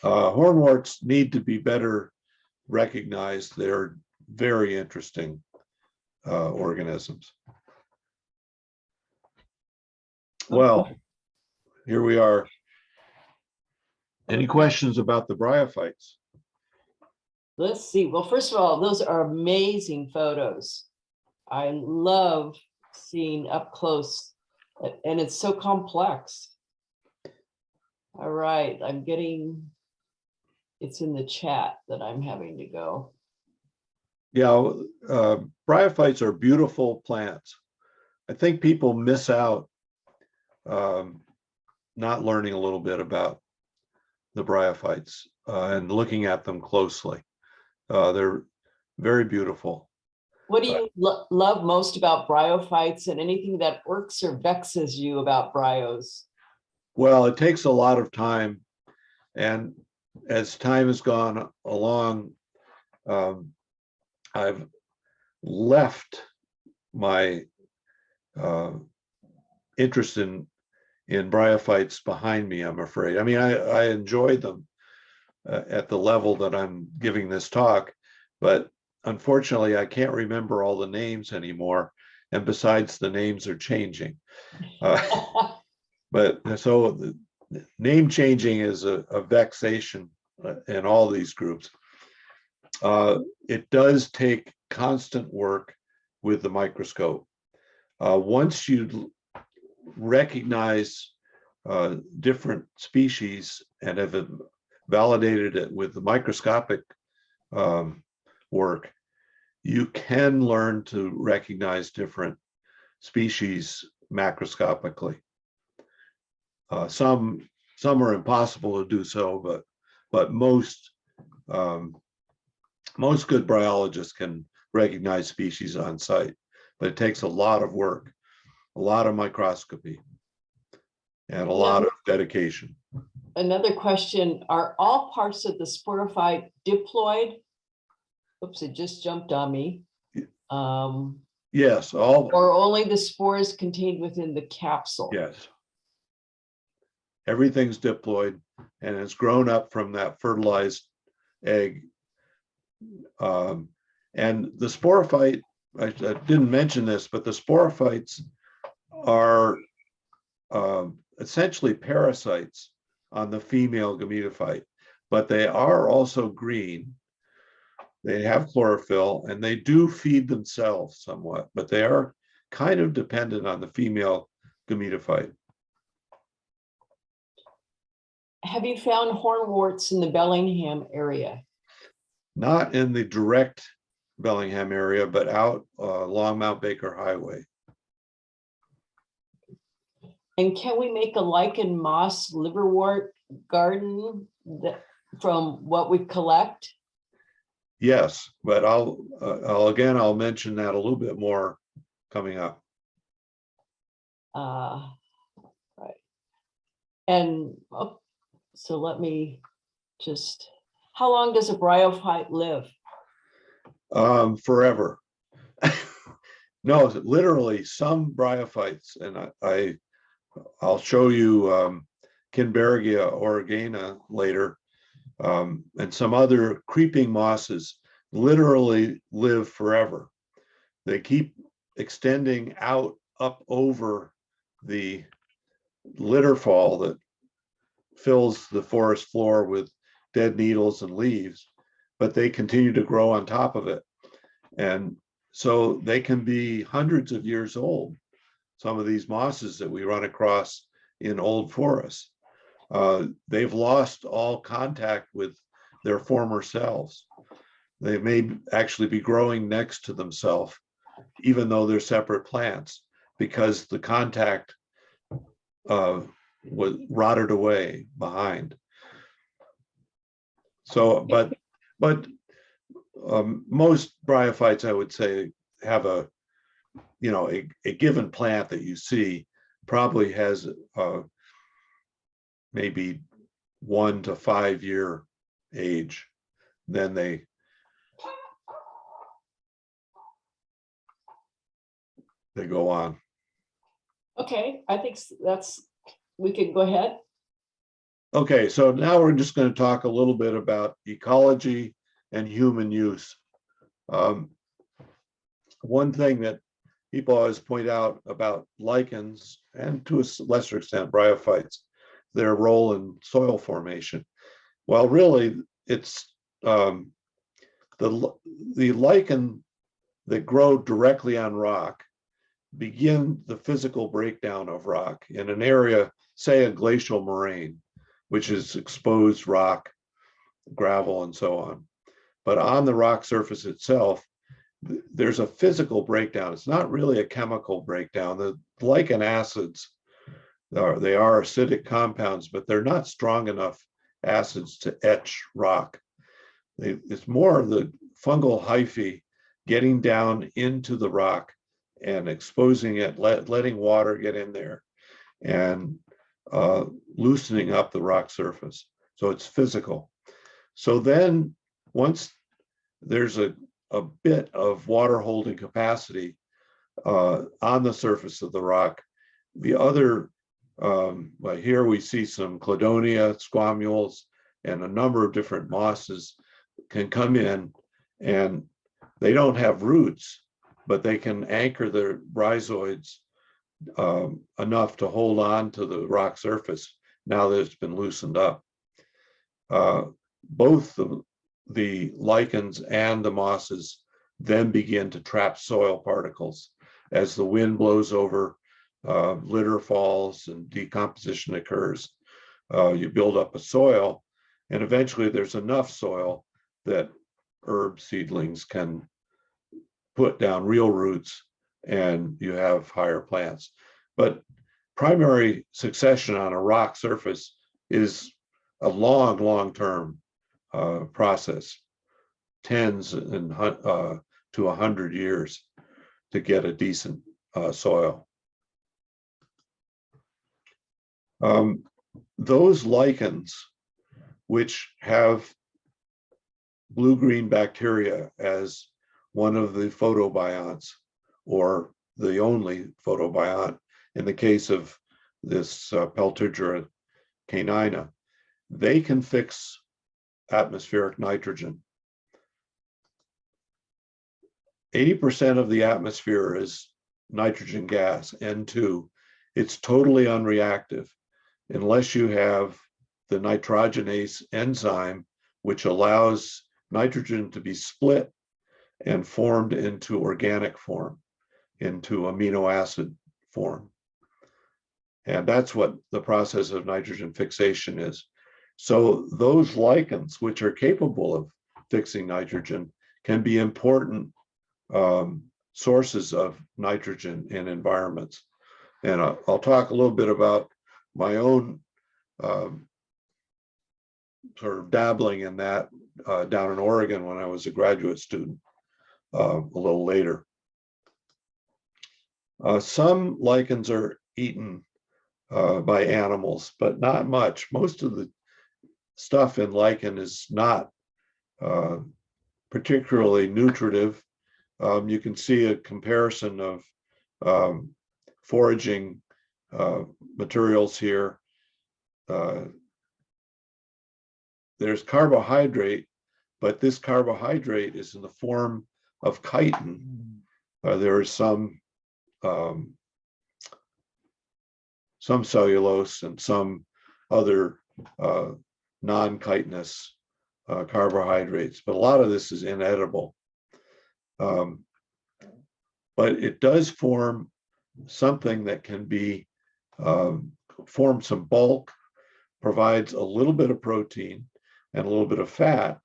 Hornworts need to be better recognized. They're very interesting organisms. Well, here we are. Any questions about the bryophytes? Let's see. Well, first of all, those are amazing photos. I love seeing up close, and it's so complex. All right, I'm getting, it's in the chat that I'm having to go. Yeah, bryophytes are beautiful plants. I think people miss out not learning a little bit about the bryophytes and looking at them closely. They're very beautiful. What do you love most about bryophytes, and anything that irks or vexes you about bryos? Well, it takes a lot of time, and as time has gone along, I've left my interest in bryophytes behind me, I'm afraid. I mean, I enjoyed them at the level that I'm giving this talk, but unfortunately, I can't remember all the names anymore. And besides, the names are changing. But so the name changing is a vexation in all these groups. It does take constant work with the microscope. Once you recognize different species and have validated it with the microscopic work, you can learn to recognize different species macroscopically. Some are impossible to do so, but most good biologists can recognize species on site, but it takes a lot of work, a lot of microscopy, and a lot of dedication. Another question, are all parts of the sporophyte diploid? Oops, it just jumped on me. Yes, all. Or only the spores contained within the capsule? Yes. Everything's diploid, and it's grown up from that fertilized egg. And the sporophyte, I didn't mention this, but the sporophytes are essentially parasites on the female gametophyte, but they are also green. They have chlorophyll, and they do feed themselves somewhat, but they are kind of dependent on the female gametophyte. Have you found hornworts in the Bellingham area? Not in the direct Bellingham area, but out along Mount Baker Highway. And can we make a lichen moss liverwort garden from what we collect? Yes, but I'll mention that a little bit more coming up. Right. And so let me just, how long does a bryophyte live? Forever. No, literally some bryophytes, and I'll show you Kinbergia oregana later, and some other creeping mosses literally live forever. They keep extending out up over the litter fall that fills the forest floor with dead needles and leaves, but they continue to grow on top of it. And so they can be hundreds of years old, some of these mosses that we run across in old forests. They've lost all contact with their former selves. They may actually be growing next to themselves, even though they're separate plants, because the contact was rotted away behind. So, but most bryophytes, I would say, have a given plant that you see probably has maybe 1 to 5 year age. Then they go on. Okay, I think we can go ahead. Okay, so now we're just going to talk a little bit about ecology and human use. One thing that people always point out about lichens, and to a lesser extent bryophytes, their role in soil formation. Well, really, it's the lichen that grow directly on rock begin the physical breakdown of rock in an area, say a glacial moraine, which is exposed rock, gravel, and so on. But on the rock surface itself, there's a physical breakdown. It's not really a chemical breakdown. The lichen acids, they are acidic compounds, but they're not strong enough acids to etch rock. It's more of the fungal hyphae getting down into the rock and exposing it, letting water get in there, and loosening up the rock surface. So it's physical. So then once there's a bit of water holding capacity on the surface of the rock, the other, well, here we see some cladonia, squamules, and a number of different mosses can come in, and they don't have roots, but they can anchor their rhizoids enough to hold on to the rock surface now that it's been loosened up. Both the lichens and the mosses then begin to trap soil particles. As the wind blows over, litter falls and decomposition occurs. You build up a soil, and eventually there's enough soil that herb seedlings can put down real roots, and you have higher plants. But primary succession on a rock surface is a long-term process, tens and to 100 years to get a decent soil. Those lichens, which have blue-green bacteria as one of the photobionts, or the only photobiont in the case of this Peltigera canina, they can fix atmospheric nitrogen. 80% of the atmosphere is nitrogen gas, N2. It's totally unreactive unless you have the nitrogenase enzyme, which allows nitrogen to be split and formed into organic form, into amino acid form. And that's what the process of nitrogen fixation is. So those lichens, which are capable of fixing nitrogen, can be important sources of nitrogen in environments. And I'll talk a little bit about my own sort of dabbling in that down in Oregon when I was a graduate student a little later. Some lichens are eaten by animals, but not much. Most of the stuff in lichen is not particularly nutritive. You can see a comparison of foraging materials here. There's carbohydrate, but this carbohydrate is in the form of chitin. There is some cellulose and some other non-chitinous carbohydrates, but a lot of this is inedible. But it does form something that can be form some bulk, provides a little bit of protein. and a little bit of fat,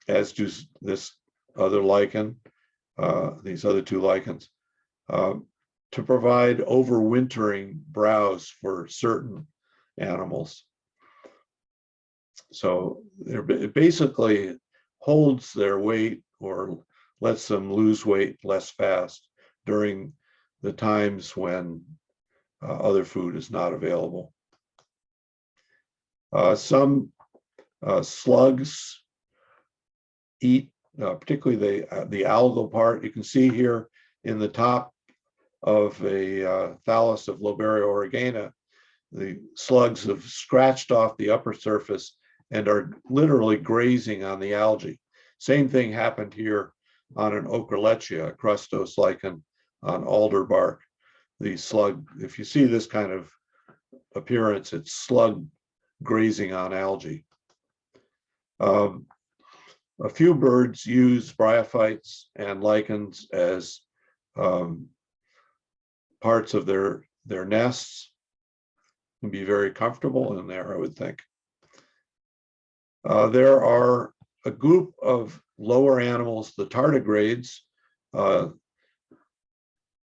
as do this other lichen, these other two lichens, to provide overwintering browse for certain animals. So it basically holds their weight or lets them lose weight less fast during the times when other food is not available. Some slugs eat, particularly the algal part. You can see here in the top of a thallus of Lobaria oregana, the slugs have scratched off the upper surface and are literally grazing on the algae. Same thing happened here on an Ochroletia, a crustose lichen on alder bark. The slug, if you see this kind of appearance, it's slug grazing on algae. A few birds use bryophytes and lichens as parts of their nests. Can be very comfortable in there, I would think. There are a group of lower animals, the tardigrades.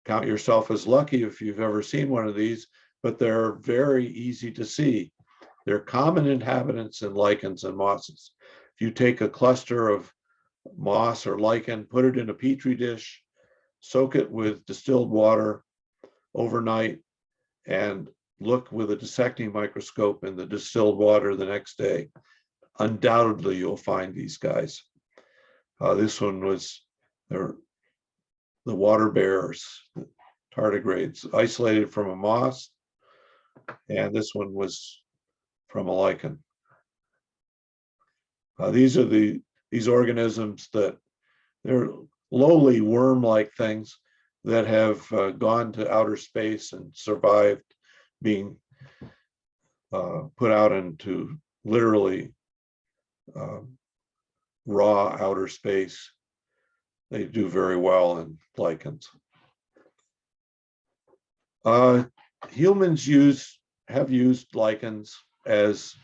Count yourself as lucky if you've ever seen one of these, but they're very easy to see. They're common inhabitants in lichens and mosses. If you take a cluster of moss or lichen, put it in a petri dish, soak it with distilled water overnight, and look with a dissecting microscope in the distilled water the next day, undoubtedly you'll find these guys. This one was the water bears, the tardigrades, isolated from a moss, and this one was from a lichen. These are these organisms that they're lowly worm-like things that have gone to outer space and survived being put out into literally raw outer space. They do very well in lichens. Humans have used lichens as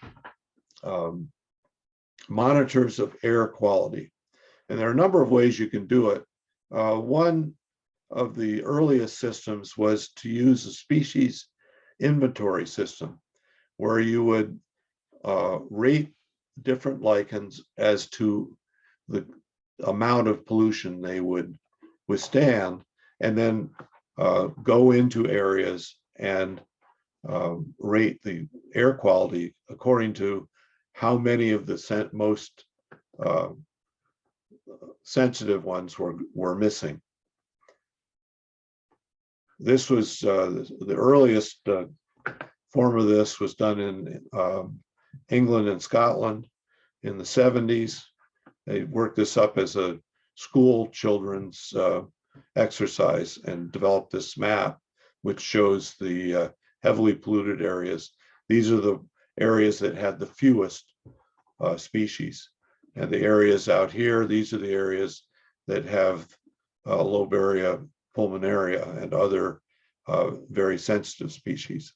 monitors of air quality. And there are a number of ways you can do it. One of the earliest systems was to use a species inventory system where you would rate different lichens as to the amount of pollution they would withstand, and then go into areas and rate the air quality according to how many of the most sensitive ones were missing. This was the earliest form of this was done in England and Scotland in the 70s. They worked this up as a school children's exercise and developed this map, which shows the heavily polluted areas. These are the areas that had the fewest species. And the areas out here, these are the areas that have Lobaria pulmonaria and other very sensitive species.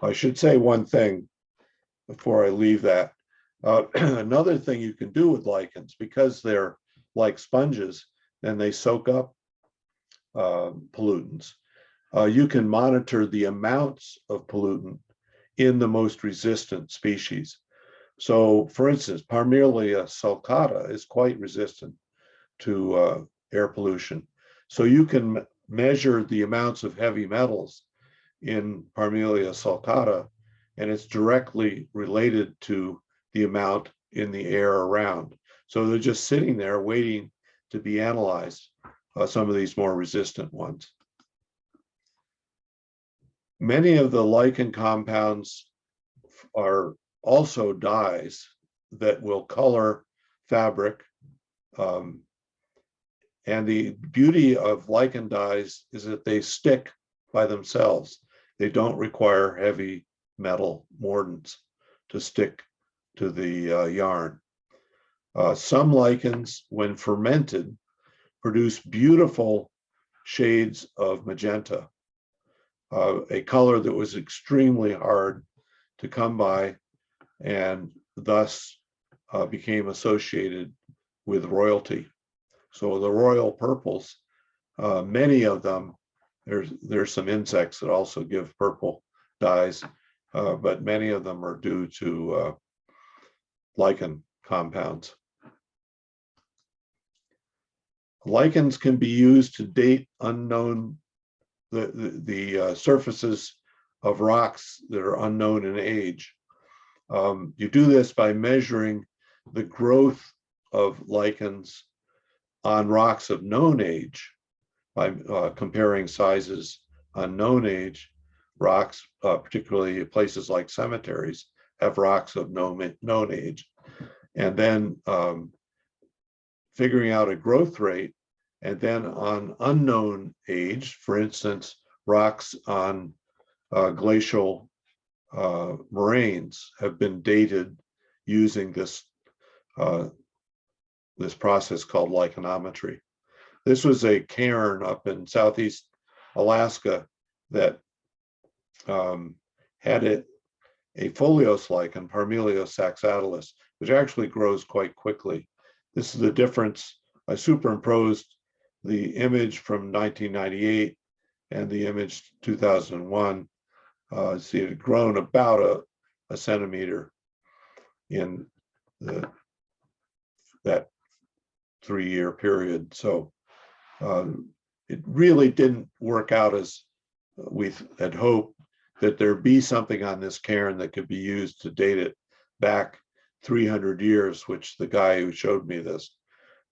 I should say one thing before I leave that. Another thing you can do with lichens, because they're like sponges and they soak up pollutants, you can monitor the amounts of pollutant in the most resistant species. So for instance, Parmelia sulcata is quite resistant to air pollution. So you can measure the amounts of heavy metals in Parmelia sulcata, and it's directly related to the amount in the air around. So they're just sitting there waiting to be analyzed, some of these more resistant ones. Many of the lichen compounds are also dyes that will color fabric. And the beauty of lichen dyes is that they stick by themselves. They don't require heavy metal mordants to stick to the yarn. Some lichens, when fermented, produce beautiful shades of magenta. a color that was extremely hard to come by, and thus became associated with royalty. So the royal purples, many of them, there's some insects that also give purple dyes, but many of them are due to lichen compounds. Lichens can be used to date unknown, the surfaces of rocks that are unknown in age. You do this by measuring the growth of lichens on rocks of known age, by comparing sizes on known age. Rocks, particularly places like cemeteries, have rocks of known age. And then figuring out a growth rate, and then on unknown age, for instance, rocks on glacial moraines have been dated using this this process called lichenometry. This was a cairn up in southeast Alaska that had a foliose lichen, Parmelios saxatilis, which actually grows quite quickly. This is the difference. I superimposed the image from 1998 and the image 2001. See, it had grown about a centimeter in that 3-year period. So it really didn't work out as we had hoped, that there be something on this cairn that could be used to date it back 300 years, which the guy who showed me this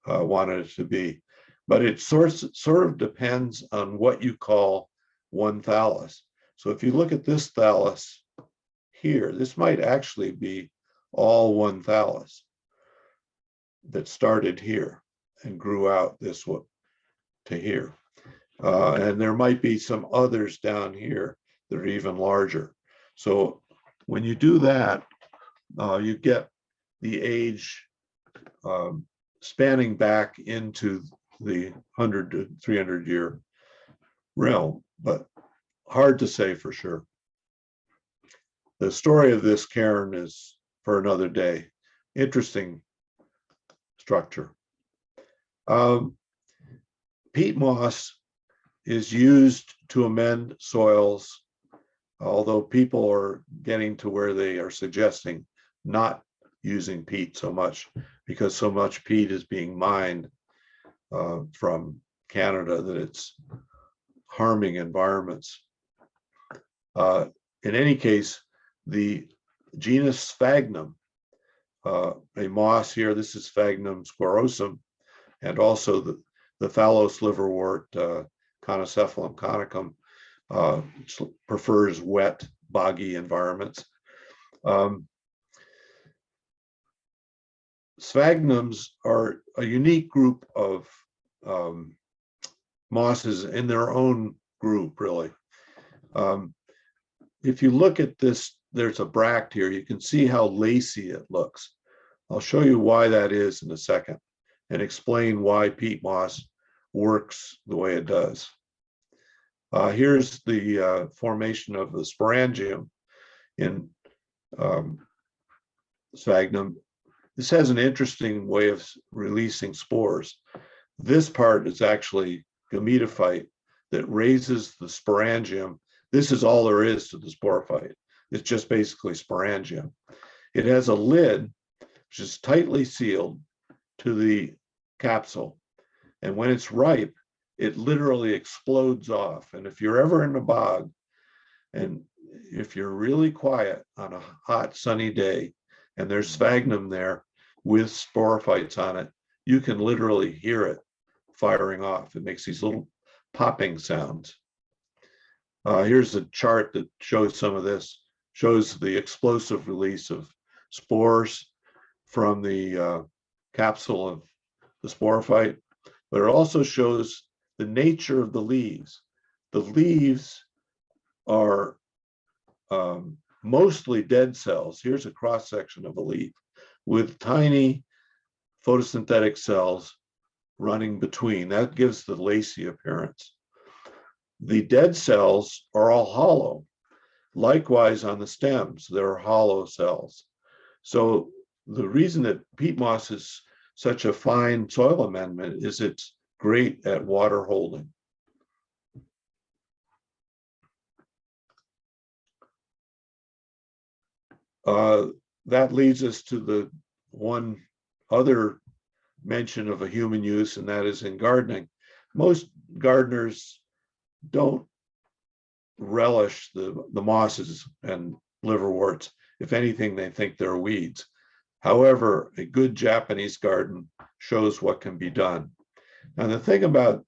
wanted it to be. But it sort of depends on what you call one thallus. So if you look at this thallus here, this might actually be all one thallus that started here and grew out this one to here. And there might be some others down here that are even larger. So when you do that, you get the age spanning back into the 100 to 300 year realm, but hard to say for sure. The story of this cairn is for another day. Interesting structure. Peat moss is used to amend soils, although people are getting to where they are suggesting not using peat so much, because so much peat is being mined from Canada that it's harming environments. In any case, the genus Sphagnum, a moss here, this is Sphagnum squarosum, and also the phallose liverwort, Connocephalum conicum, prefers wet, boggy environments. Sphagnums are a unique group of mosses in their own group, really. If you look at this, there's a bract here. You can see how lacy it looks. I'll show you why that is in a second and explain why peat moss works the way it does. Here's the formation of the sporangium in Sphagnum. This has an interesting way of releasing spores. This part is actually gametophyte that raises the sporangium. This is all there is to the sporophyte. It's just basically sporangium. It has a lid, which is tightly sealed to the capsule. And when it's ripe, it literally explodes off. And if you're ever in a bog, and if you're really quiet on a hot, sunny day, and there's sphagnum there with sporophytes on it, you can literally hear it firing off. It makes these little popping sounds. Here's a chart that shows some of this, shows the explosive release of spores from the capsule of the sporophyte, but it also shows the nature of the leaves. The leaves are mostly dead cells. Here's a cross section of a leaf with tiny photosynthetic cells running between. That gives the lacy appearance. The dead cells are all hollow. Likewise, on the stems, there are hollow cells. So the reason that peat moss is such a fine soil amendment is it's great at water holding. That leads us to the one other mention of a human use, and that is in gardening. Most gardeners don't relish the mosses and liverworts. If anything, they think they're weeds. However, a good Japanese garden shows what can be done. And the thing about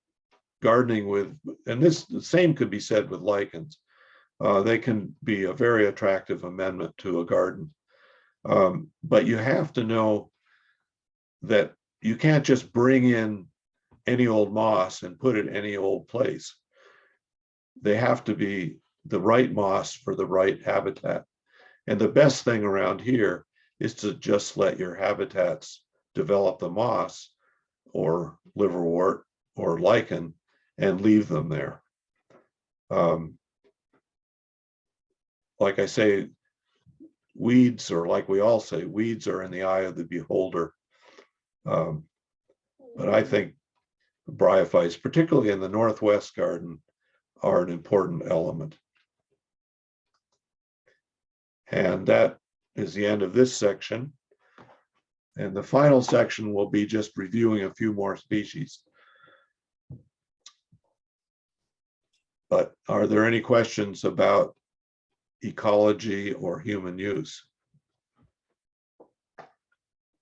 gardening with, and the same could be said with lichens, they can be a very attractive amendment to a garden. But you have to know that you can't just bring in any old moss and put it any old place. They have to be the right moss for the right habitat. And the best thing around here is to just let your habitats develop the moss or liverwort or lichen and leave them there. Like I say, weeds, or like we all say, weeds are in the eye of the beholder. But I think bryophytes, particularly in the Northwest garden, are an important element. And that is the end of this section. And the final section will be just reviewing a few more species. But are there any questions about ecology or human use?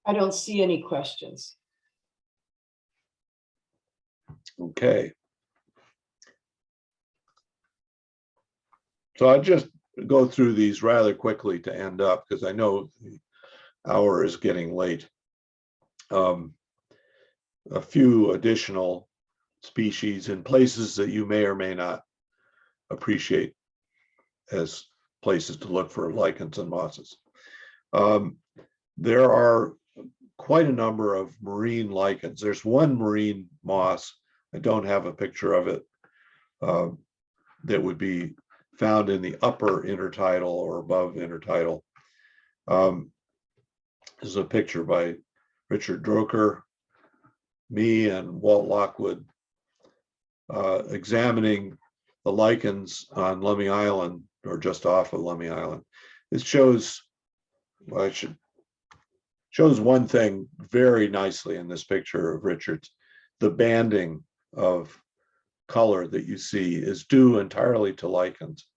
I don't see any questions. Okay. So I'll just go through these rather quickly to end up, because I know the hour is getting late. A few additional species in places that you may or may not appreciate as places to look for lichens and mosses. There are quite a number of marine lichens. There's one marine moss, I don't have a picture of it, that would be found in the upper intertidal or above intertidal. This is a picture by Richard Droker, me, and Walt Lockwood examining the lichens on Lummi Island, or just off of Lummi Island. This shows, well, shows one thing very nicely in this picture of Richard's. The banding of color that you see is due entirely to lichens.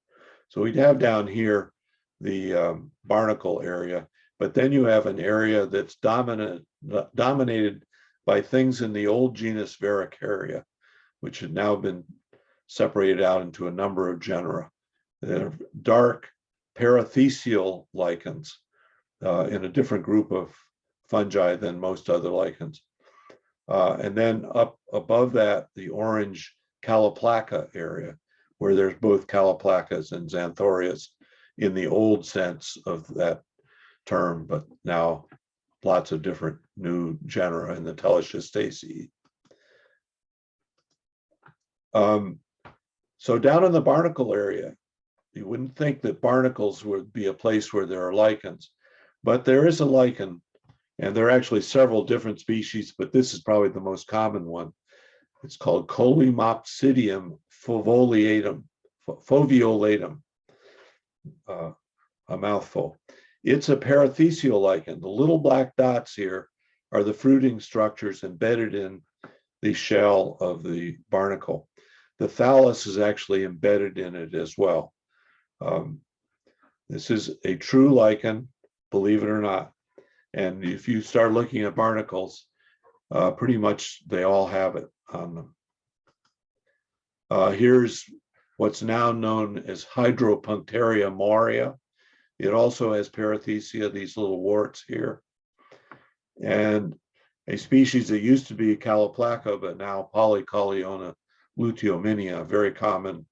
So we'd have down here the barnacle area, but then you have an area that's dominated by things in the old genus Varicaria, which had now been separated out into a number of genera. They're dark parathecial lichens in a different group of fungi than most other lichens. And then up above that, the orange Caloplaca area, where there's both Caloplacas and Xanthorias in the old sense of that term, but now lots of different new genera in the Tellischia Stacy. So down in the barnacle area, you wouldn't think that barnacles would be a place where there are lichens, but there is a lichen, and there are actually several different species, but this is probably the most common one. It's called Colimopsidium foveolatum, a mouthful. It's a parathecial lichen. The little black dots here are the fruiting structures embedded in the shell of the barnacle. The thallus is actually embedded in it as well. This is a true lichen, believe it or not. And if you start looking at barnacles, pretty much they all have it on them. Here's what's now known as Hydropunctaria moria. It also has parathecia, these little warts here. And a species that used to be Caloplaca, but now Polycoliona luteominia, very common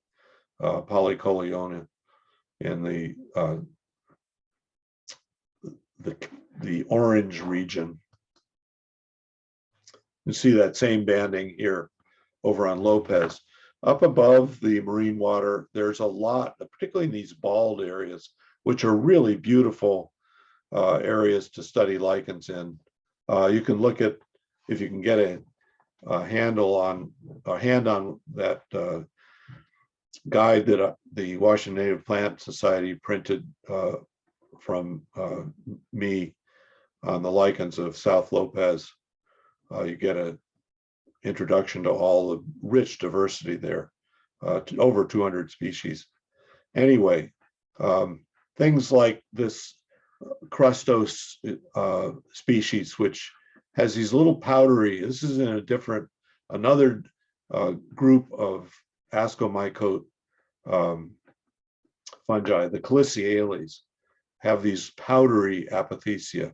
Polycoliona in the orange region. You see that same banding here over on Lopez. Up above the marine water, there's a lot, particularly in these bald areas, which are really beautiful areas to study lichens in. You can look at, if you can get a hand on that guide that the Washington Native Plant Society printed from me on the lichens of South Lopez. You get an introduction to all the rich diversity there, to over 200 species. Anyway, things like this crustose species, which has these little powdery, this is in a different, another group of ascomycote fungi, the Caliciales, have these powdery apothecia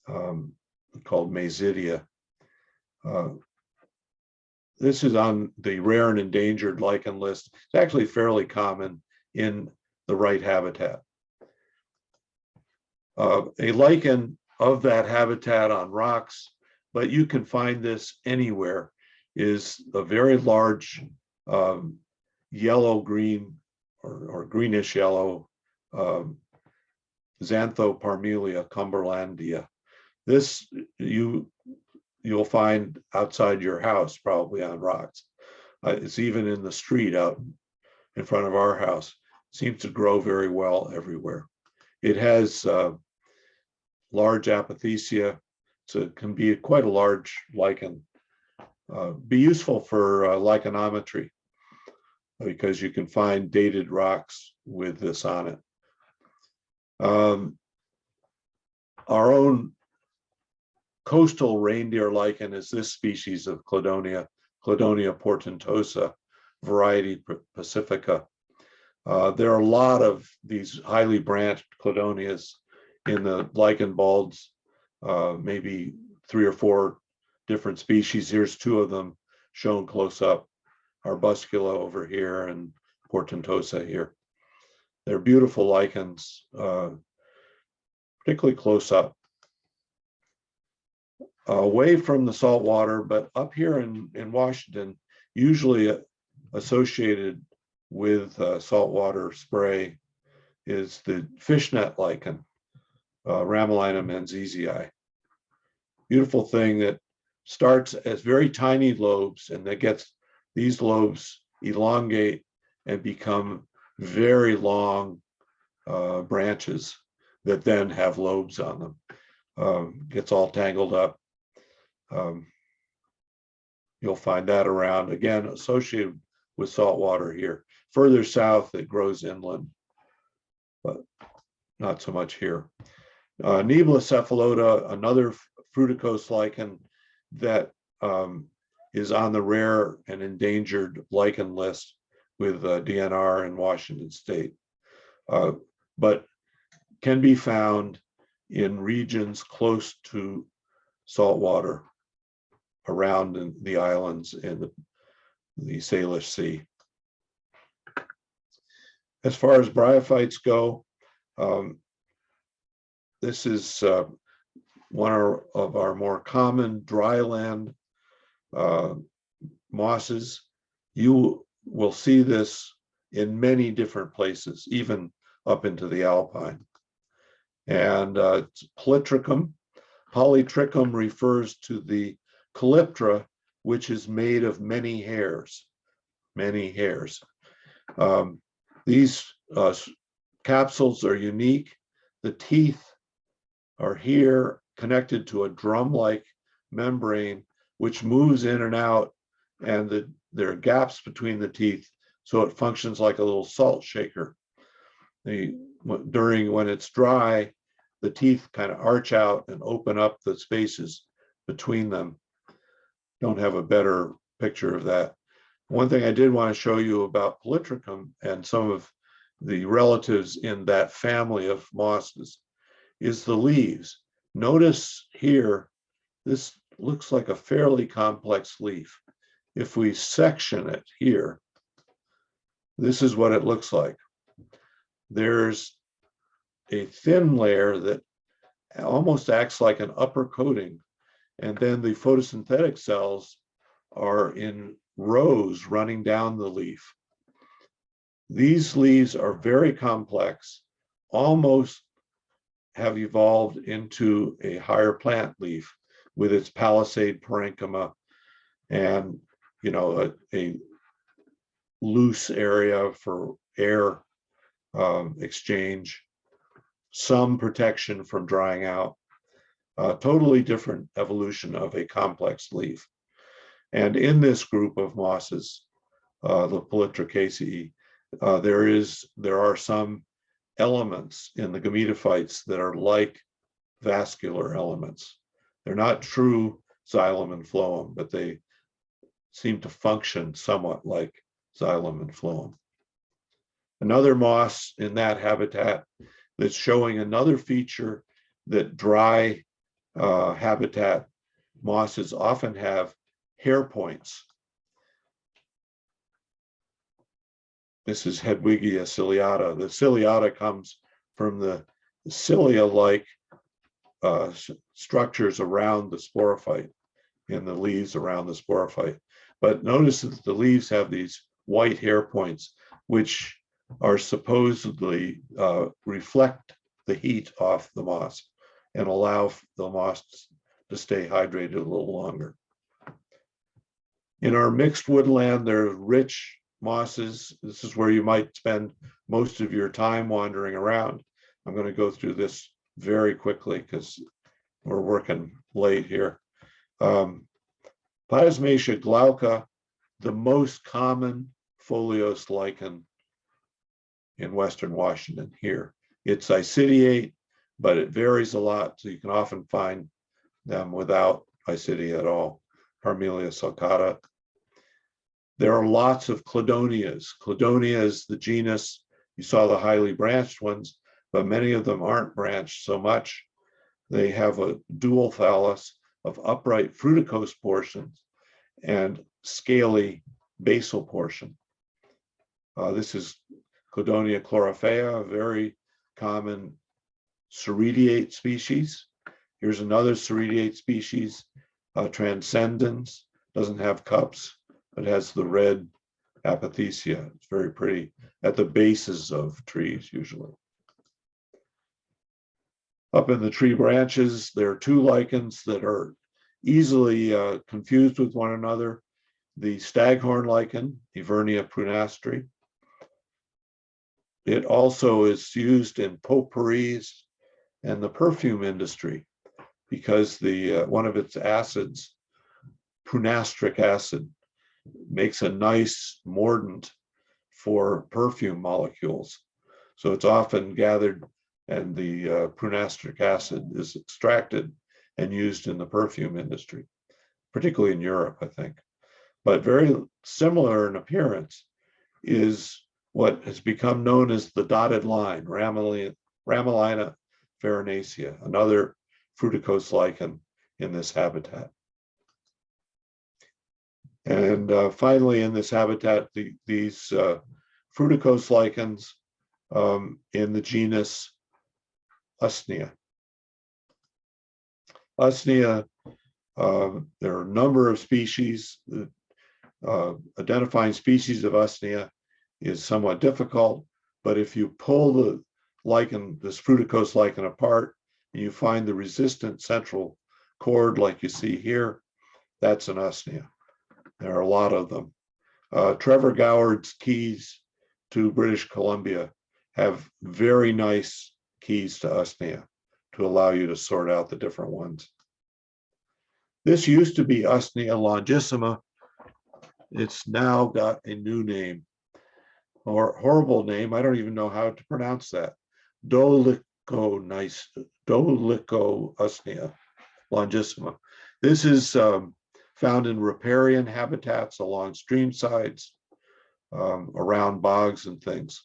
called Masidia. This is on the rare and endangered lichen list. It's actually fairly common in the right habitat. A lichen of that habitat on rocks, but you can find this anywhere, is a very large yellow-green or greenish yellow Xanthoparmelia cumberlandia. This you'll find outside your house, probably on rocks. It's even in the street out in front of our house. It seems to grow very well everywhere. It has large apothecia, so it can be quite a large lichen. Be useful for lichenometry because you can find dated rocks with this on it. Our own coastal reindeer lichen is this species of Cladonia portentosa, variety pacifica. There are a lot of these highly branched Cladonias in the lichen balds, maybe 3 or 4 different species. Here's 2 of them shown close up, arbuscula over here and portentosa here. They're beautiful lichens, particularly close up. Away from the salt water, but up here in Washington, usually associated with saltwater spray, is the fishnet lichen, Ramalina manzesii. Beautiful thing that starts as very tiny lobes, and that gets, these lobes elongate and become very long branches that then have lobes on them. Gets all tangled up. You'll find that around, again, associated with salt water here. Further south, it grows inland, but not so much here. Nebula cephalota, another fruticose lichen that is on the rare and endangered lichen list with DNR in Washington State, but can be found in regions close to salt water around in the islands in the Salish Sea. As far as bryophytes go, this is one of our more common dryland mosses. You will see this in many different places, even up into the alpine. And it's polytrichum. Polytrichum refers to the calyptra, which is made of many hairs, many hairs. These capsules are unique. The teeth are here connected to a drum-like membrane, which moves in and out, and there are gaps between the teeth, so it functions like a little salt shaker. When it's dry, the teeth kind of arch out and open up the spaces between them. Don't have a better picture of that. One thing I did want to show you about polytrichum and some of the relatives in that family of mosses is the leaves. Notice here, this looks like a fairly complex leaf. If we section it here, this is what it looks like. There's a thin layer that almost acts like an upper coating, and then the photosynthetic cells are in rows running down the leaf. These leaves are very complex, almost have evolved into a higher plant leaf with its palisade parenchyma and, you know, a loose area for air exchange, some protection from drying out, totally different evolution of a complex leaf. And in this group of mosses, the Polytrichaceae, there are some elements in the gametophytes that are like vascular elements. They're not true xylem and phloem, but they seem to function somewhat like xylem and phloem. Another moss in that habitat that's showing another feature that dry habitat mosses often have hair points. This is Hedwigia ciliata. The ciliata comes from the cilia-like structures around the sporophyte, in the leaves around the sporophyte. But notice that the leaves have these white hair points, which are supposedly reflect the heat off the moss and allow the moss to stay hydrated a little longer. In our mixed woodland, there are rich mosses. This is where you might spend most of your time wandering around. I'm going to go through this very quickly because we're working late here. Plasmatia glauca, the most common foliose lichen in Western Washington here. It's isidiate, but it varies a lot, so you can often find them without isidia at all. Parmelia sulcata. There are lots of cladonias. Cladonia is the genus. You saw the highly branched ones, but many of them aren't branched so much. They have a dual thallus of upright fruticose portions and scaly basal portion. This is Cladonia chlorophaea, a very common ceridiate species. Here's another ceridiate species, transcendens, doesn't have cups, but has the red apothecia. It's very pretty at the bases of trees usually. Up in the tree branches, there are two lichens that are easily confused with one another. The staghorn lichen, Evernia prunastri. It also is used in potpourris and the perfume industry because one of its acids, prunastric acid, makes a nice mordant for perfume molecules. So it's often gathered and the prunastric acid is extracted and used in the perfume industry, particularly in Europe, I think. But very similar in appearance is what has become known as the dotted line, Ramalina farinacea, another fruticose lichen in this habitat. And finally, in this habitat, these fruticose lichens in the genus Usnea. Usnea, there are a number of species. Identifying species of Usnea is somewhat difficult, but if you pull the lichen, this fruticose lichen apart, and you find the resistant central cord like you see here, that's an Usnea. There are a lot of them. Trevor Goward's keys to British Columbia have very nice keys to Usnea to allow you to sort out the different ones. This used to be Usnea longissima. It's now got a new name, or horrible name. I don't even know how to pronounce that. Dolichousnea longissima. This is found in riparian habitats along stream sides, around bogs and things.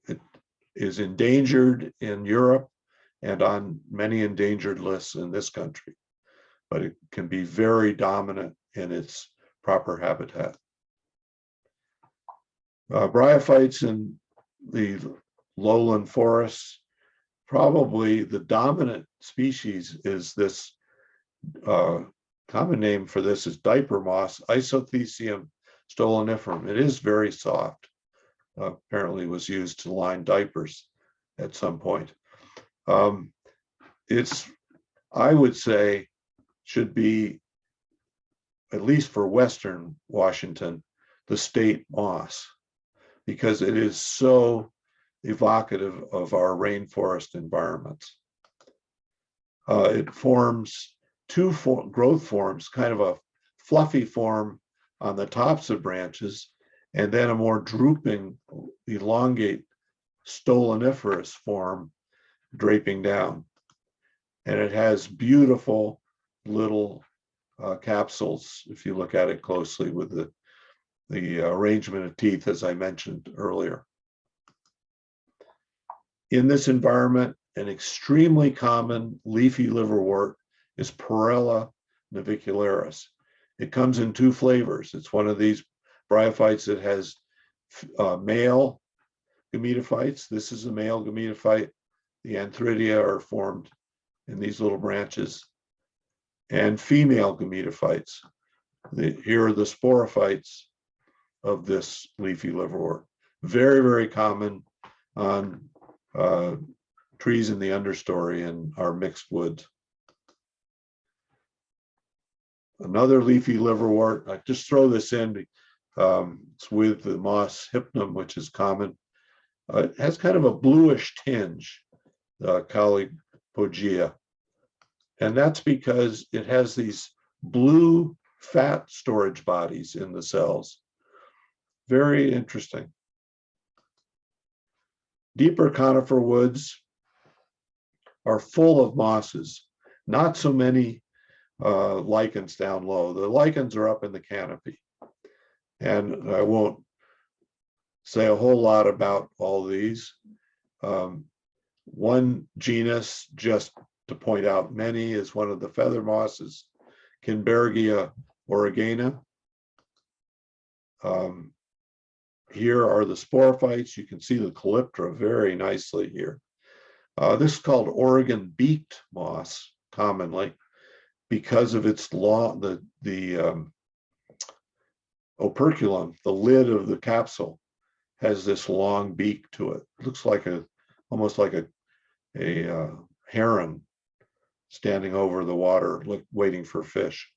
It is endangered in Europe and on many endangered lists in this country, but it can be very dominant in its proper habitat. Bryophytes in the lowland forests, probably the dominant species is this common name for this is diaper moss, Isothecium stoloniferum. It is very soft. Apparently was used to line diapers at some point. It's, I would say, should be, at least for Western Washington, the state moss, because it is so evocative of our rainforest environments. It forms two growth forms, kind of a fluffy form on the tops of branches, and then a more drooping, elongate, stoloniferous form draping down. And it has beautiful little capsules, if you look at it closely, with the arrangement of teeth, as I mentioned earlier. In this environment, an extremely common leafy liverwort is Parella navicularis. It comes in two flavors. It's one of these bryophytes that has male gametophytes. This is a male gametophyte. The antheridia are formed in these little branches. And female gametophytes. Here are the sporophytes of this leafy liverwort. Very, very common on trees in the understory in our mixed woods. Another leafy liverwort, I just throw this in, it's with the moss hypnum, which is common. It has kind of a bluish tinge, Calipogia. And that's because it has these blue fat storage bodies in the cells. Very interesting. Deeper conifer woods are full of mosses, not so many lichens down low. The lichens are up in the canopy. And I won't say a whole lot about all these. One genus, just to point out many, is one of the feather mosses, Kinbergia oregana. Here are the sporophytes. You can see the calyptra very nicely here. This is called Oregon beaked moss commonly because of its operculum, the lid of the capsule, has this long beak to it. It looks like almost like a heron standing over the water, waiting for fish.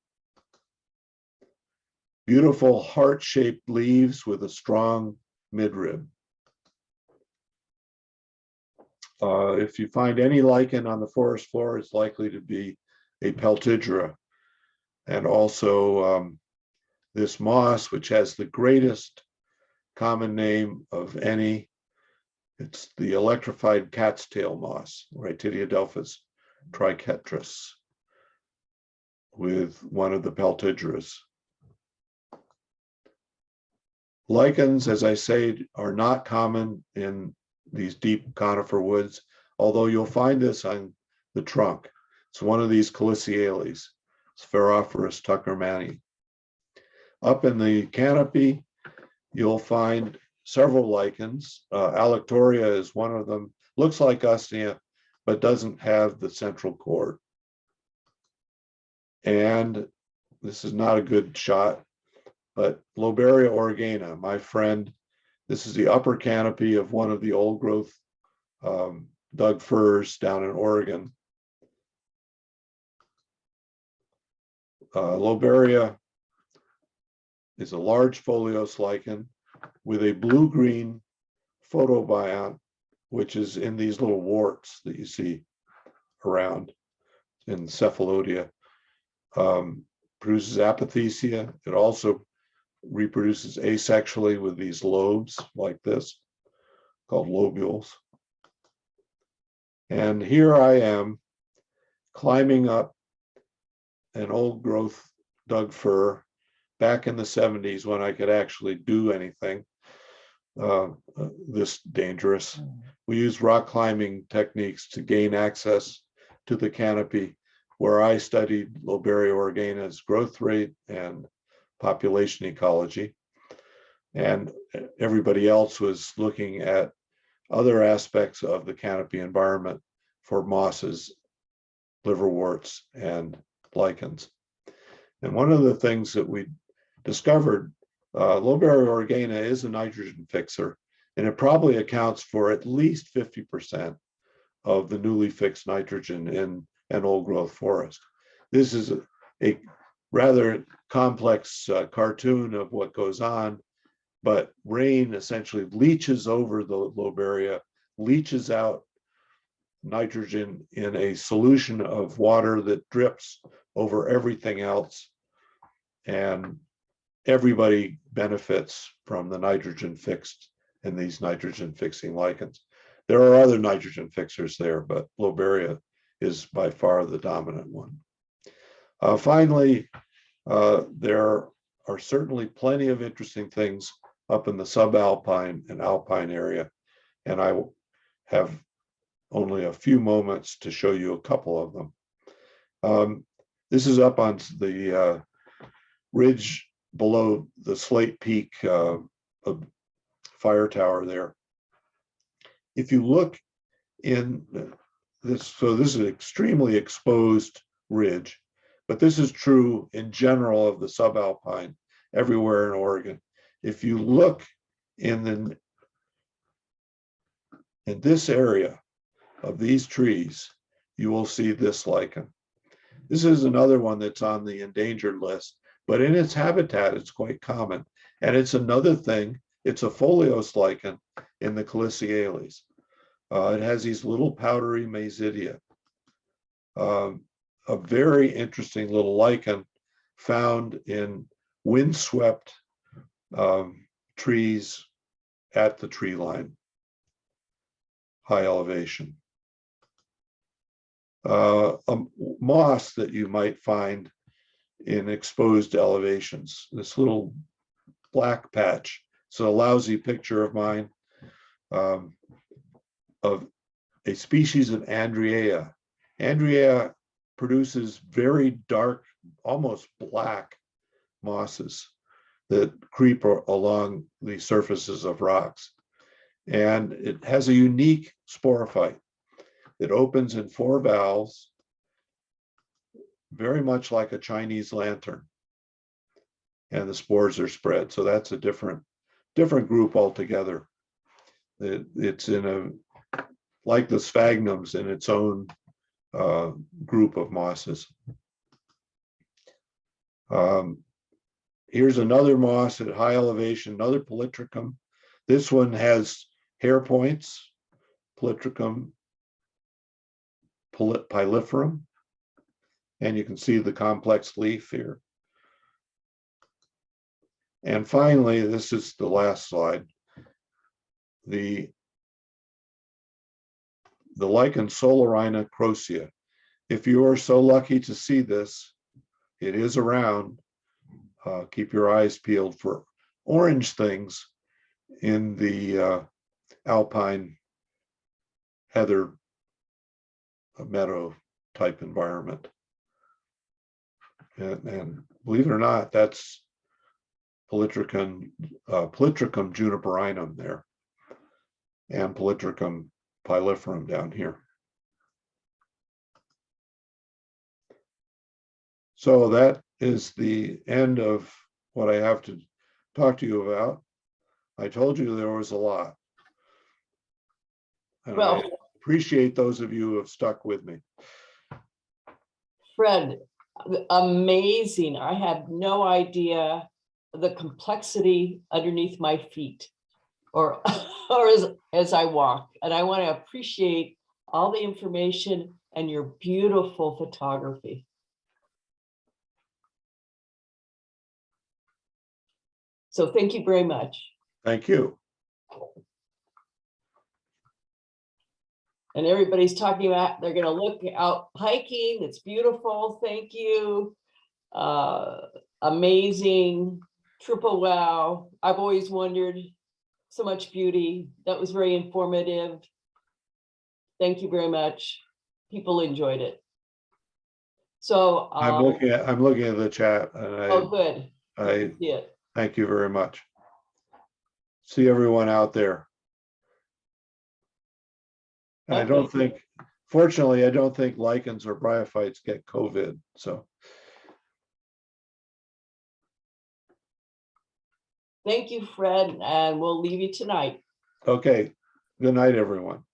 Beautiful heart-shaped leaves with a strong midrib. If you find any lichen on the forest floor, it's likely to be a peltigera. And also this moss, which has the greatest common name of any, it's the electrified cat's tail moss, Rhytidiodelphis trichetris, with one of the peltigeras. Lichens, as I say, are not common in these deep conifer woods, although you'll find this on the trunk. It's one of these caliciales, Spherophorus tuckermani. Up in the canopy, you'll find several lichens. Alectoria is one of them. Looks like Usnea, but doesn't have the central cord. And this is not a good shot, but Lobaria oregana, my friend, this is the upper canopy of one of the old growth Doug firs down in Oregon. Lobaria is a large foliose lichen with a blue-green photobiont, which is in these little warts that you see around in cephalodia. Produces apothecia. It also reproduces asexually with these lobes like this, called lobules. And here I am climbing up an old growth Doug fir back in the 70s when I could actually do anything this dangerous. We used rock climbing techniques to gain access to the canopy, where I studied Lobaria oregana's growth rate and population ecology. And everybody else was looking at other aspects of the canopy environment for mosses, liverworts, and lichens. And one of the things that we discovered, Lobaria oregana is a nitrogen fixer, and it probably accounts for at least 50% of the newly fixed nitrogen in an old growth forest. This is a rather complex cartoon of what goes on, but rain essentially leaches over the lobaria, leaches out nitrogen in a solution of water that drips over everything else, and everybody benefits from the nitrogen fixed in these nitrogen fixing lichens. There are other nitrogen fixers there, but Lobaria is by far the dominant one. Finally, there are certainly plenty of interesting things up in the subalpine and alpine area, and I have only a few moments to show you a couple of them. This is up on the ridge below the Slate Peak fire tower there. If you look in this, so this is an extremely exposed ridge, but this is true in general of the subalpine everywhere in Oregon. If you look in this area of these trees, you will see this lichen. This is another one that's on the endangered list, but in its habitat, it's quite common. And it's another thing, it's a foliose lichen in the Caliciales. It has these little powdery mesidia. A very interesting little lichen found in windswept trees at the tree line, high elevation. A moss that you might find in exposed elevations, this little black patch. It's a lousy picture of mine, of a species of Andrea. Andrea produces very dark, almost black mosses that creep along the surfaces of rocks. And it has a unique sporophyte. It opens in 4 valves, very much like a Chinese lantern. And the spores are spread. So that's a different group altogether. It's in like the sphagnums, in its own group of mosses. Here's another moss at high elevation, another polytrichum. This one has hair points, polytrichum pileferum, and you can see the complex leaf here. And finally, this is the last slide. The lichen Solarina crocea. If you are so lucky to see this, it is around. Keep your eyes peeled for orange things in the alpine heather meadow type environment. And believe it or not, that's Polytrichum juniperinum there, and Polytrichum pileferum down here. So that is the end of what I have to talk to you about. I told you there was a lot. And Well, I appreciate those of you who have stuck with me. Fred, amazing. I had no idea the complexity underneath my feet, or as I walk. And I want to appreciate all the information and your beautiful photography. So thank you very much. Thank you. And everybody's talking about they're going to look out hiking. It's beautiful. Thank you. Amazing. Triple wow. I've always wondered, so much beauty. That was very informative. Thank you very much. People enjoyed it. So I'm looking at the chat, and oh, good. I see it. Thank you very much. See everyone out there. And I don't think, fortunately, I don't think lichens or bryophytes get COVID. So Thank you, Fred, and we'll leave you tonight. Okay, good night, everyone.